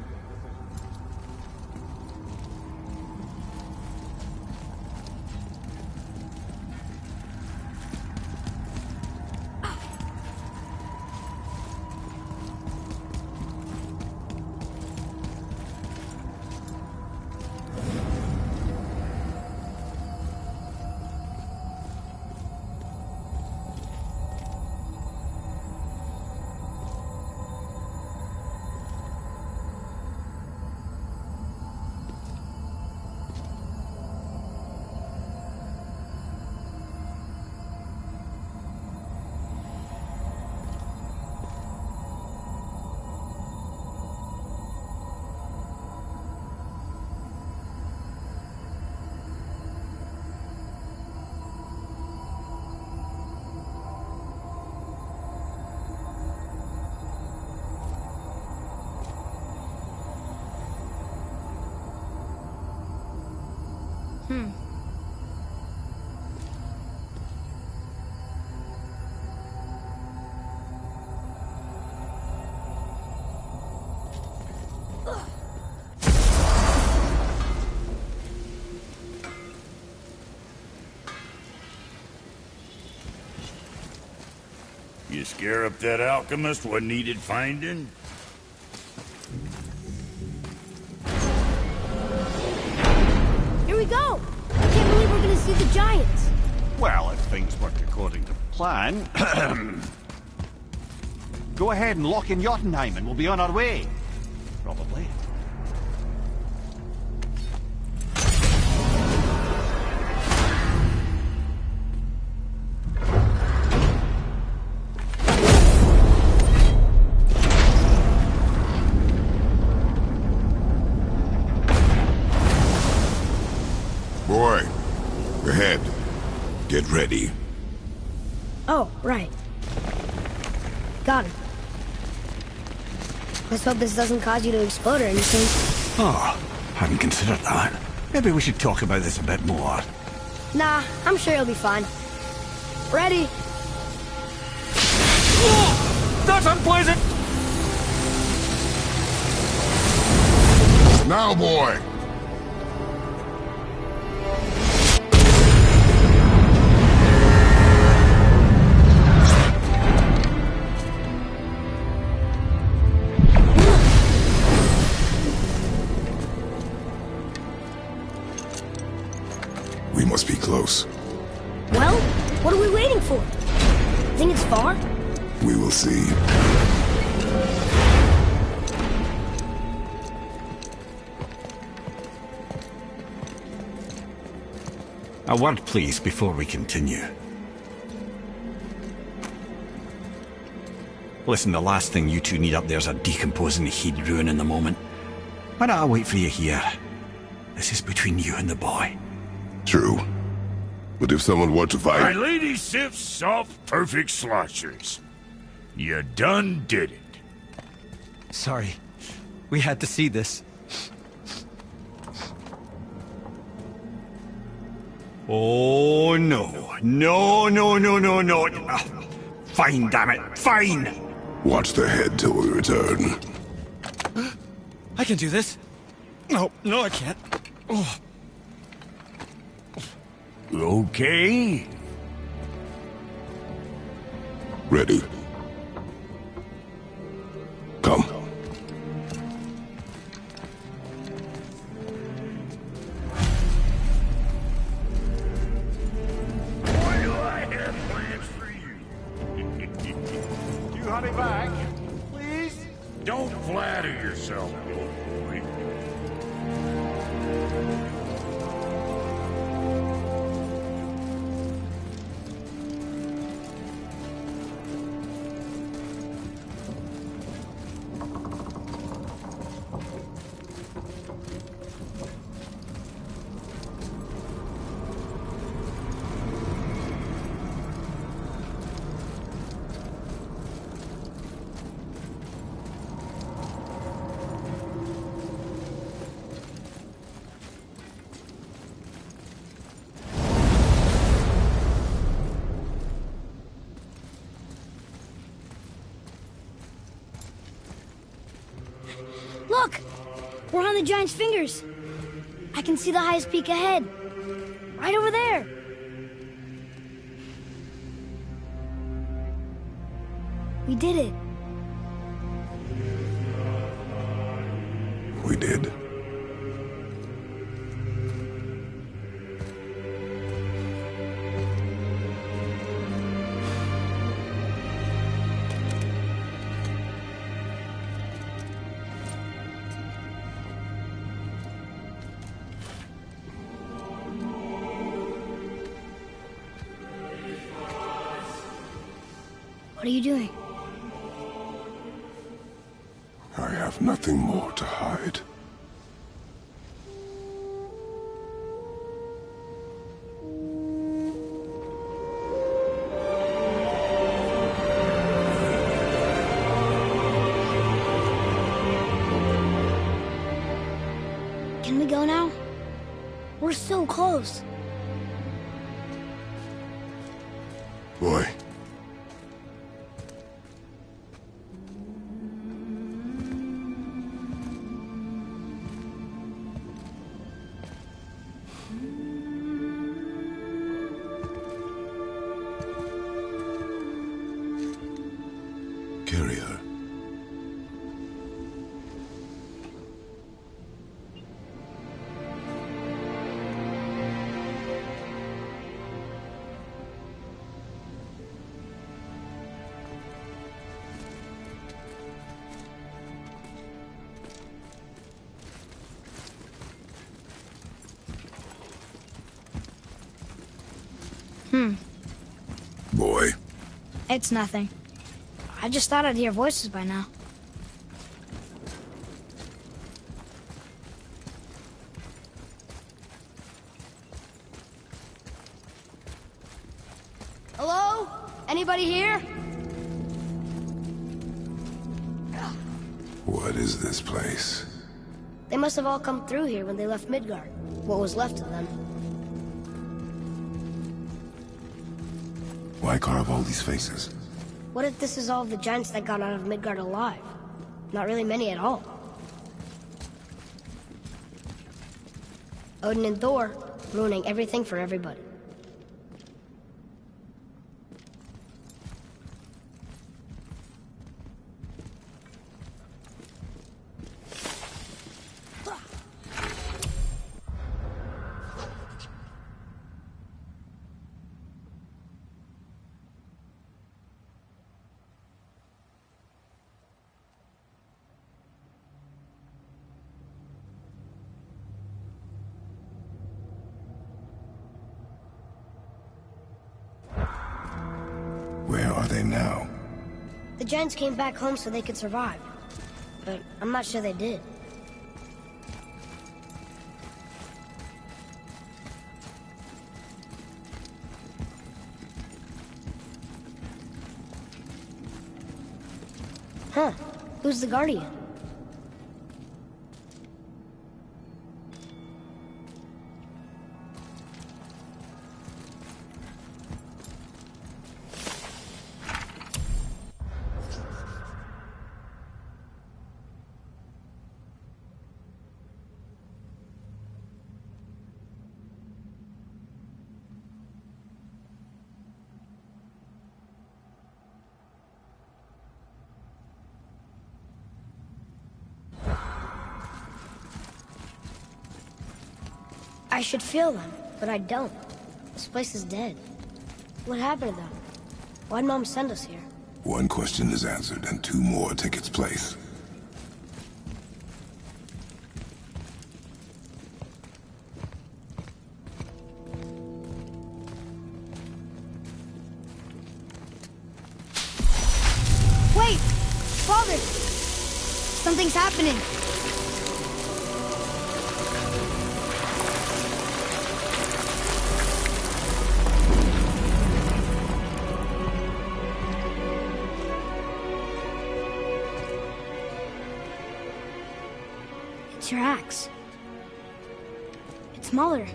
You scare up that alchemist what needed finding? defeat the giants. Well, if things work according to plan... Go ahead and lock in Jotunheim and we'll be on our way. Probably. Boy, ahead. Get ready. Oh, right. Got it. Let's hope this doesn't cause you to explode or anything. Oh, hadn't considered that. Maybe we should talk about this a bit more. Nah, I'm sure you'll be fine. Ready? Oh, that's unpleasant! Now, boy! We must be close. Well, what are we waiting for? Think it's far? We will see. A word, please, before we continue. Listen, the last thing you two need up there's a decomposing heat ruining the moment. Why don't I wait for you here? This is between you and the boy. True. But if someone were to My fight... lady sips soft, perfect sloshers. You done did it. Sorry. We had to see this. Oh, no. No, no, no, no, no. Fine, damn it. Fine. Watch the head till we return. I can do this. No, I can't. Oh. Okay. Ready. Come. Boy, do I have plans for you. You hurry back, please? Don't flatter yourself, little boy. Look! We're on the giant's fingers. I can see the highest peak ahead. Right over there. We did it. We did. What are you doing? I have nothing more to hide. Can we go now? We're so close. Boy. Carry her. It's nothing. I just thought I'd hear voices by now. Hello? Anybody here? What is this place? They must have all come through here when they left Midgard. What was left of them. Why carve all these faces? What if this is all of the giants that got out of Midgard alive? Not really many at all. Odin and Thor, ruining everything for everybody. Where are they now? The giants came back home so they could survive. But I'm not sure they did. Huh. Who's the Guardian? I should feel them, but I don't. This place is dead. What happened to them? Why'd Mom send us here? One question is answered, and two more take its place. Wait! Father! Something's happening! It's your axe. It's smaller.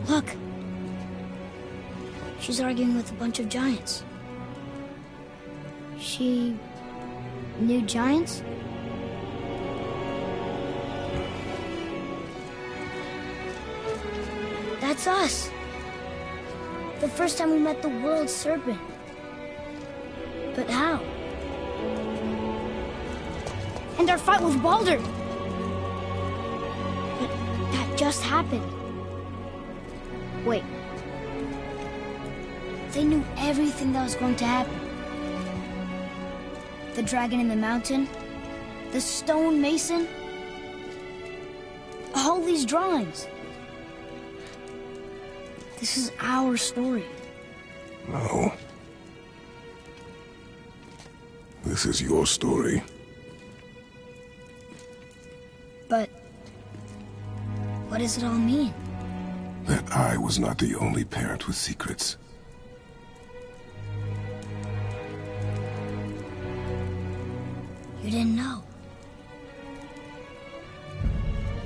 Look. She's arguing with a bunch of giants. She knew giants? That's us. The first time we met the world serpent. But how? And our fight with Baldur. But that just happened. Wait. They knew everything that was going to happen. The dragon in the mountain, the stone mason, all these drawings. This is our story. No. This is your story. But what does it all mean? That I was not the only parent with secrets. You didn't know.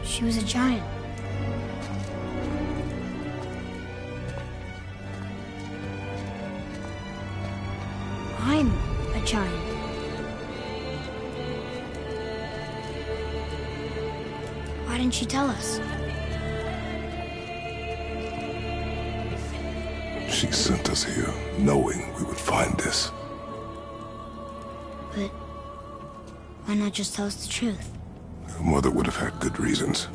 She was a giant. I'm a giant. Why didn't she tell us? She sent us here, knowing we would find this. But why not just tell us the truth? Your mother would have had good reasons.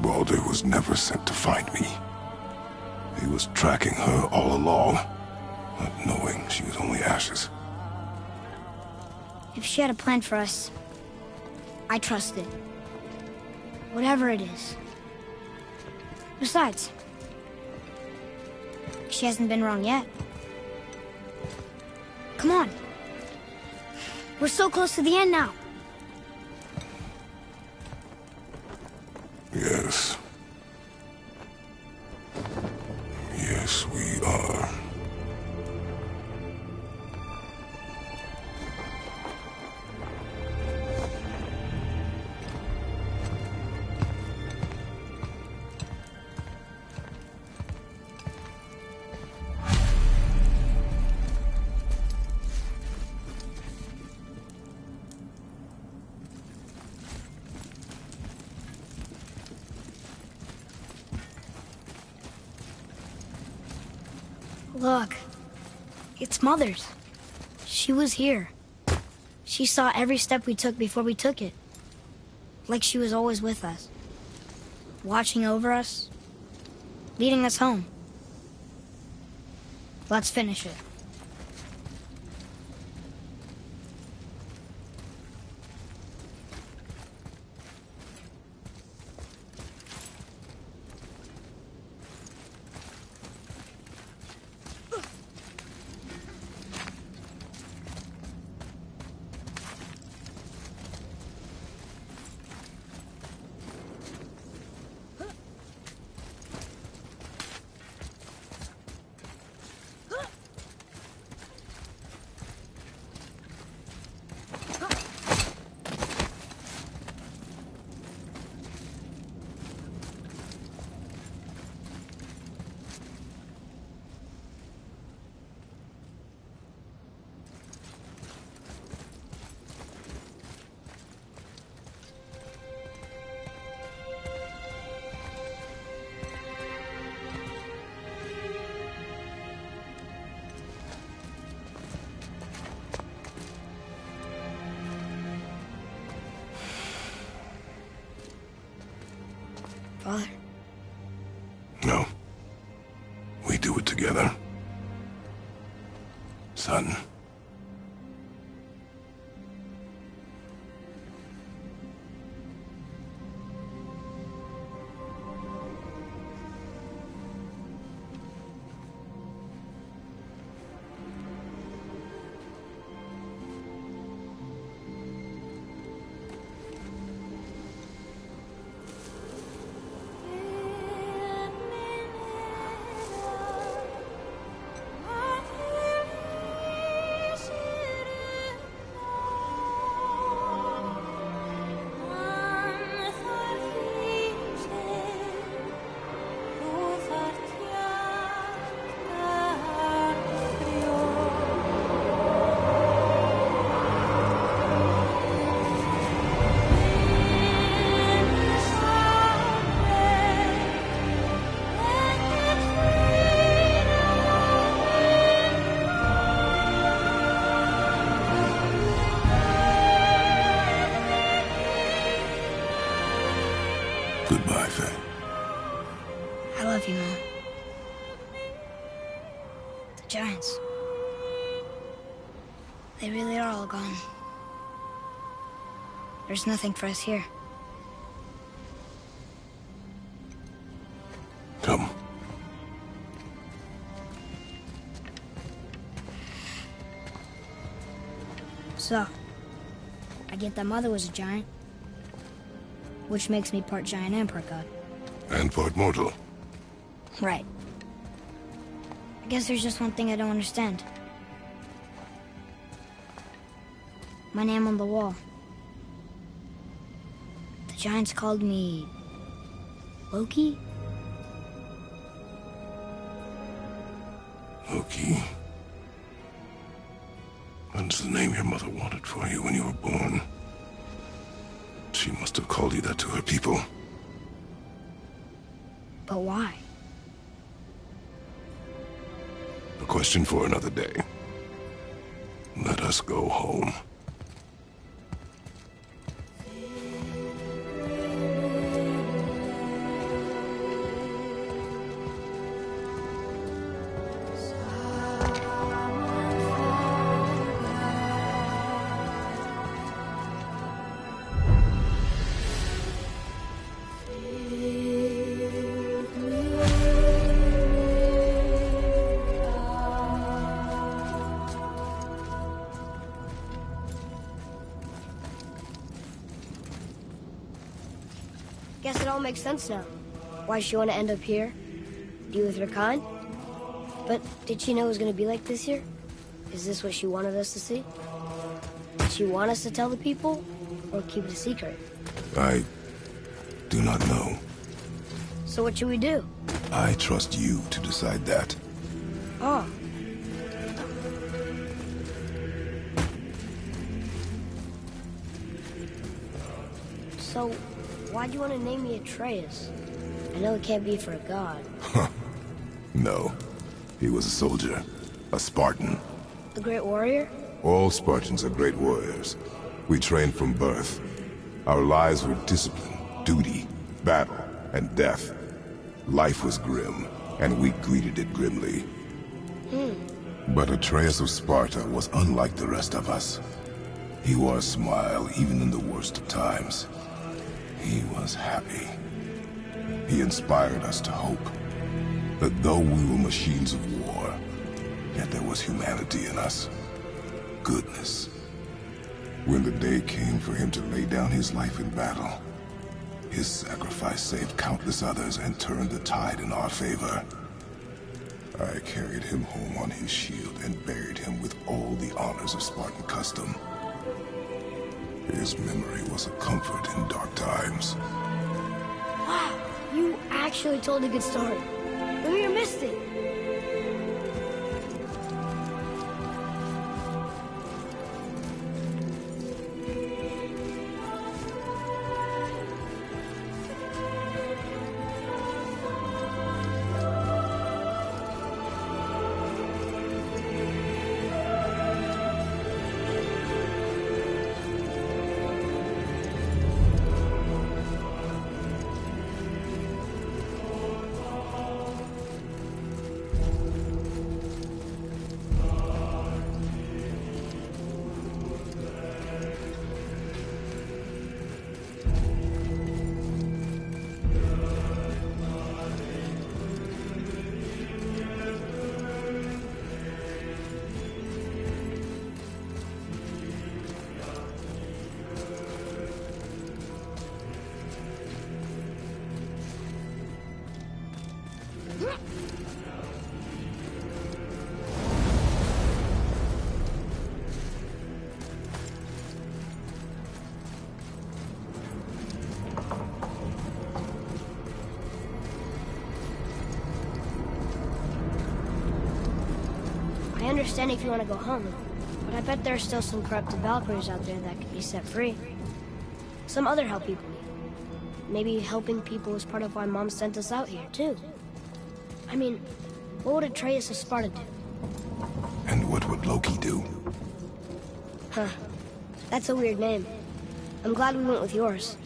Baldur was never sent to find me. He was tracking her all along, not knowing she was only ashes. If she had a plan for us, I trust it. Whatever it is. Besides, She hasn't been wrong yet. Come on. We're so close to the end now. Yes. Yes, we are. Look, it's Mother's. She was here. She saw every step we took before we took it. Like she was always with us. Watching over us. Leading us home. Let's finish it. Father? No. We do it together. Son. Goodbye, Faye. I love you, Mom. The Giants. They really are all gone. There's nothing for us here. Come. So, I get that Mother was a giant, which makes me part giant and part god. And part mortal. Right. I guess there's just one thing I don't understand. My name on the wall. The Giants called me... Loki? Loki. That's the name your mother wanted for you when you were born. She must have called you that to her people. But why? A question for another day. Let us go home. it all makes sense now. Why she want to end up here? Be with her kind? But did she know it was going to be like this here? Is this what she wanted us to see? Did she want us to tell the people? Or keep it a secret? I do not know. So what should we do? I trust you to decide that. Oh. So, why'd you want to name me Atreus? I know it can't be for a god. No. He was a soldier. A Spartan. A great warrior? All Spartans are great warriors. We trained from birth. Our lives were discipline, duty, battle, and death. Life was grim, and we greeted it grimly. But Atreus of Sparta was unlike the rest of us. He wore a smile even in the worst of times. He was happy. He inspired us to hope that though we were machines of war, yet there was humanity in us. Goodness. When the day came for him to lay down his life in battle, his sacrifice saved countless others and turned the tide in our favor. I carried him home on his shield and buried him with all the honors of Spartan custom. His memory was a comfort in dark times. Wow, you actually told a good story. Lemire missed it. I understand if you want to go home, but I bet there are still some corrupted Valkyries out there that could be set free. Some other help people need. Maybe helping people is part of why Mom sent us out here, too. I mean, what would Atreus of Sparta do? And what would Loki do? Huh. That's a weird name. I'm glad we went with yours.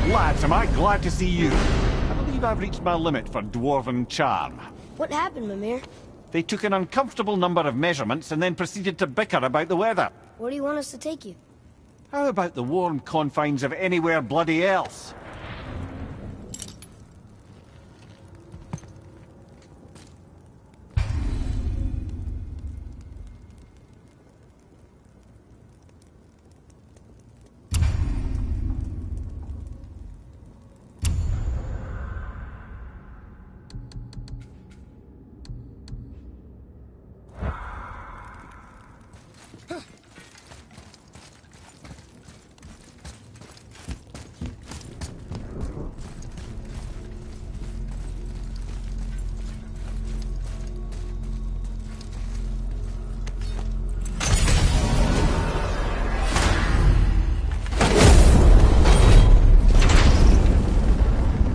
Lads, am I glad to see you. I believe I've reached my limit for dwarven charm. What happened, Mimir? They took an uncomfortable number of measurements and then proceeded to bicker about the weather. Where do you want us to take you? How about the warm confines of anywhere bloody else?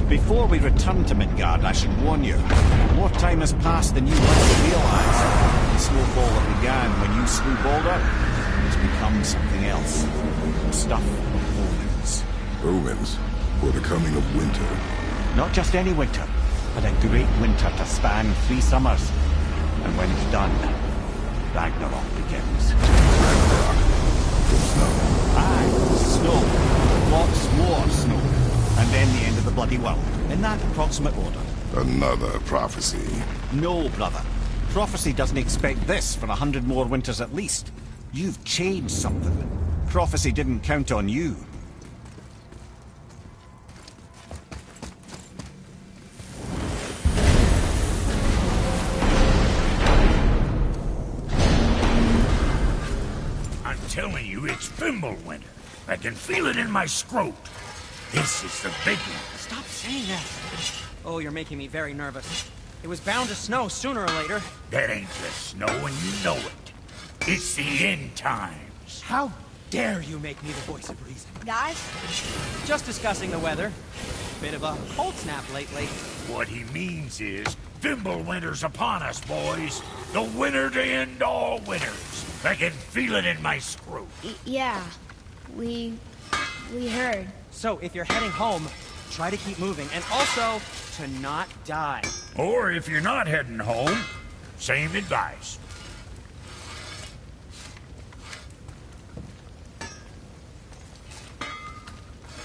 Before we return to Midgard, I should warn you, more time has passed than you likely realise. The snowball that began when you slew Balder has become something else. Stuff of omens. Omens? For the coming of winter. Not just any winter, but a great winter to span 3 summers. And when it's done, Ragnarok begins. Ragnarok. The snow. Aye, snow. Lots more snow. And then the end of the bloody world. In that approximate order. Another prophecy. No, brother. Prophecy doesn't expect this for 100 more winters at least. You've changed something. Prophecy didn't count on you. I'm telling you, it's Fimbulwinter. I can feel it in my scrot. This is the biggie. Stop saying that. Oh, you're making me very nervous. It was bound to snow sooner or later. That ain't just snow, and you know it. It's the end times. How dare you make me the voice of reason? Guys? Just discussing the weather. Bit of a cold snap lately. What he means is, Fimbulwinter's upon us, boys. The winter to end all winters. I can feel it in my scrot. Yeah. We heard. So, if you're heading home, try to keep moving, and also to not die. Or if you're not heading home, same advice.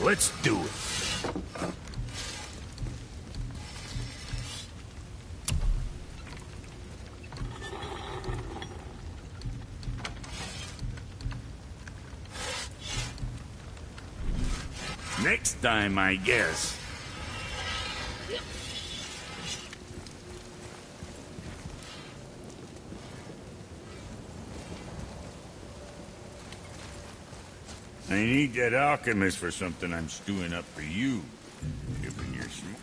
Let's do it. Next time, I guess. I need that alchemist for something I'm stewing up for you. Given your seat.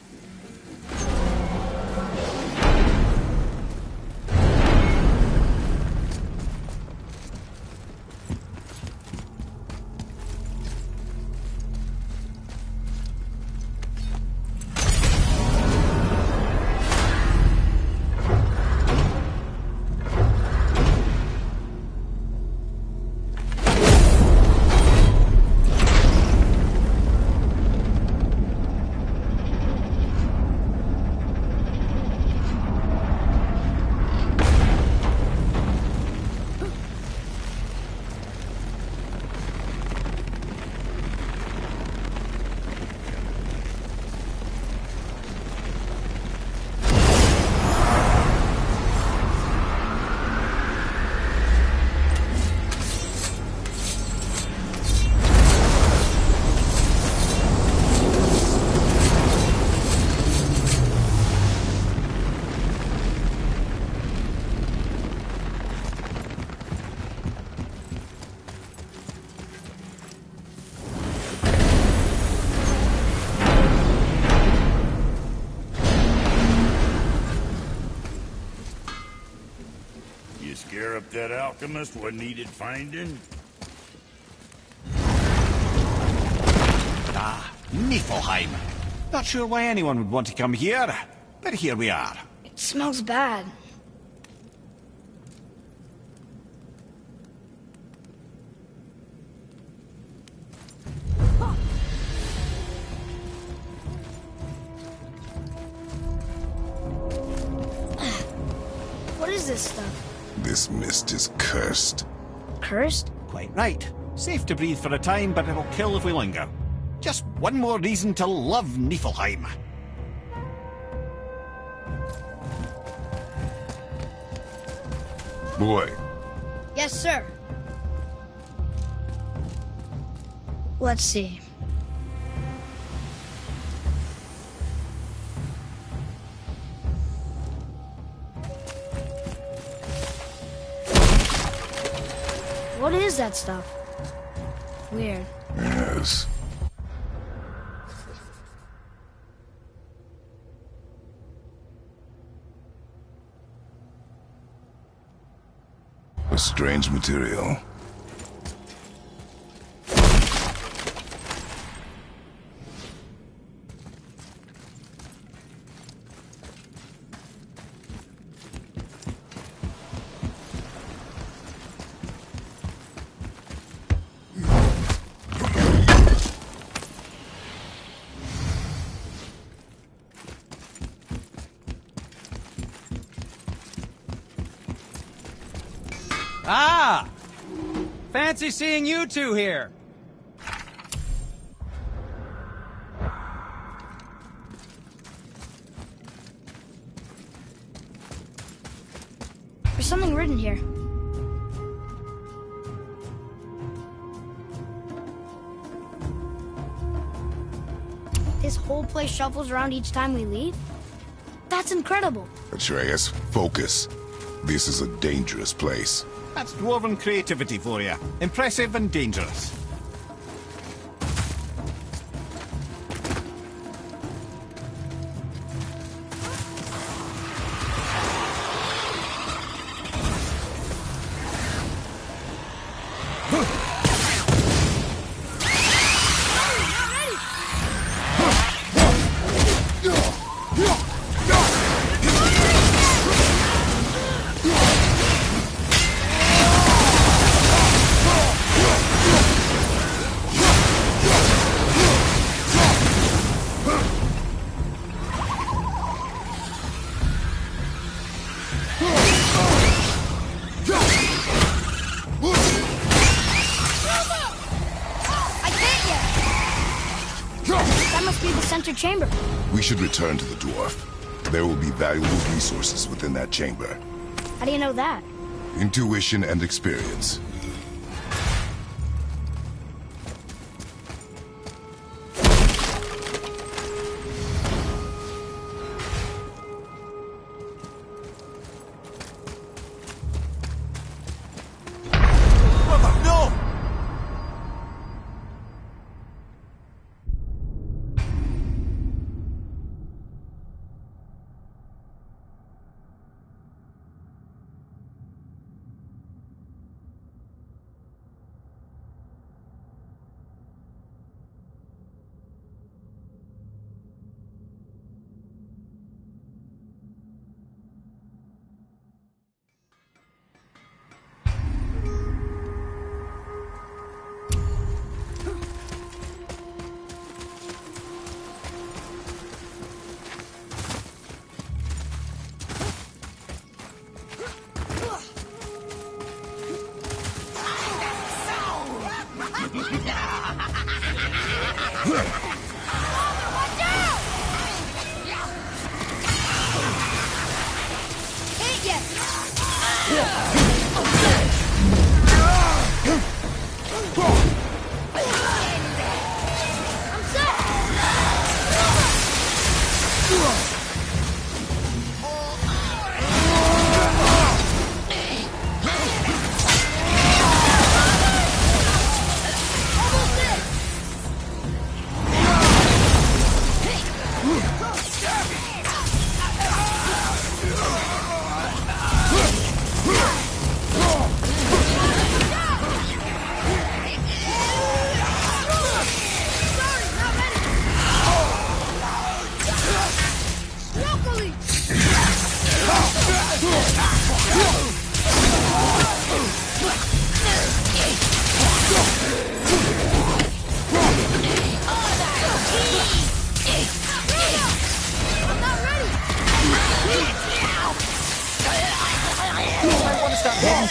Scare up that alchemist what needed finding? Ah, Niflheim. Not sure why anyone would want to come here, but here we are. It smells bad. What is this stuff? This mist is cursed. Cursed? Quite right. Safe to breathe for a time, but it'll kill if we linger. Just one more reason to love Niflheim. Boy, Yes, sir. Let's see. What is that stuff? Weird. yes. A strange material. Fancy seeing you two here. There's something written here. This whole place shuffles around each time we leave? That's incredible. Atreus, focus. This is a dangerous place. That's dwarven creativity for you. Impressive and dangerous. Chamber. We should return to the dwarf. There will be valuable resources within that chamber. How do you know that? Intuition and experience.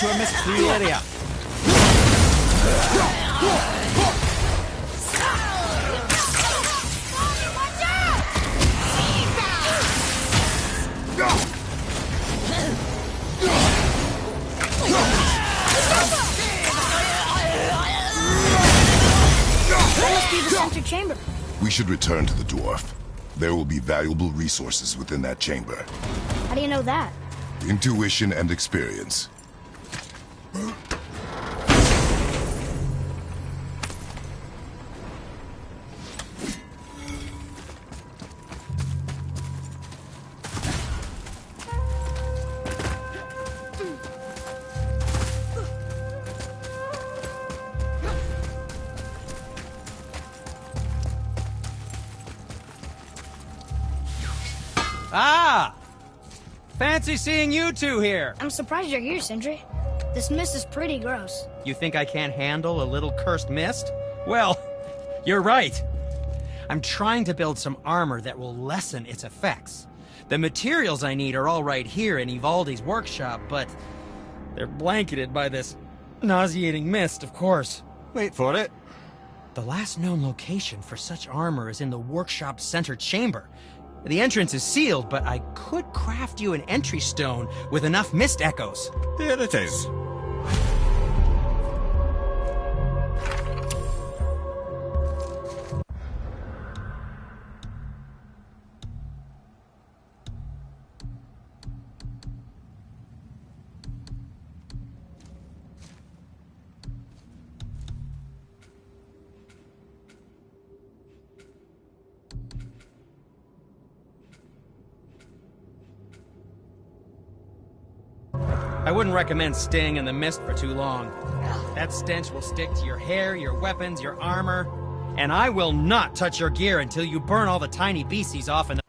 To a mystery area. That must be the center chamber. We should return to the dwarf. There will be valuable resources within that chamber. How do you know that? Intuition and experience. Ah! Fancy seeing you two here. I'm surprised you're here, Sindri. This mist is pretty gross. You think I can't handle a little cursed mist? Well, you're right. I'm trying to build some armor that will lessen its effects. The materials I need are all right here in Ivaldi's workshop, but they're blanketed by this Nauseating mist, of course. Wait for it. The last known location for such armor is in the workshop's center chamber. The entrance is sealed, but I could craft you an entry stone with enough mist echoes. There it is. I wouldn't recommend staying in the mist for too long. That stench will stick to your hair, your weapons, your armor. And I will not touch your gear until you burn all the tiny beasties off in the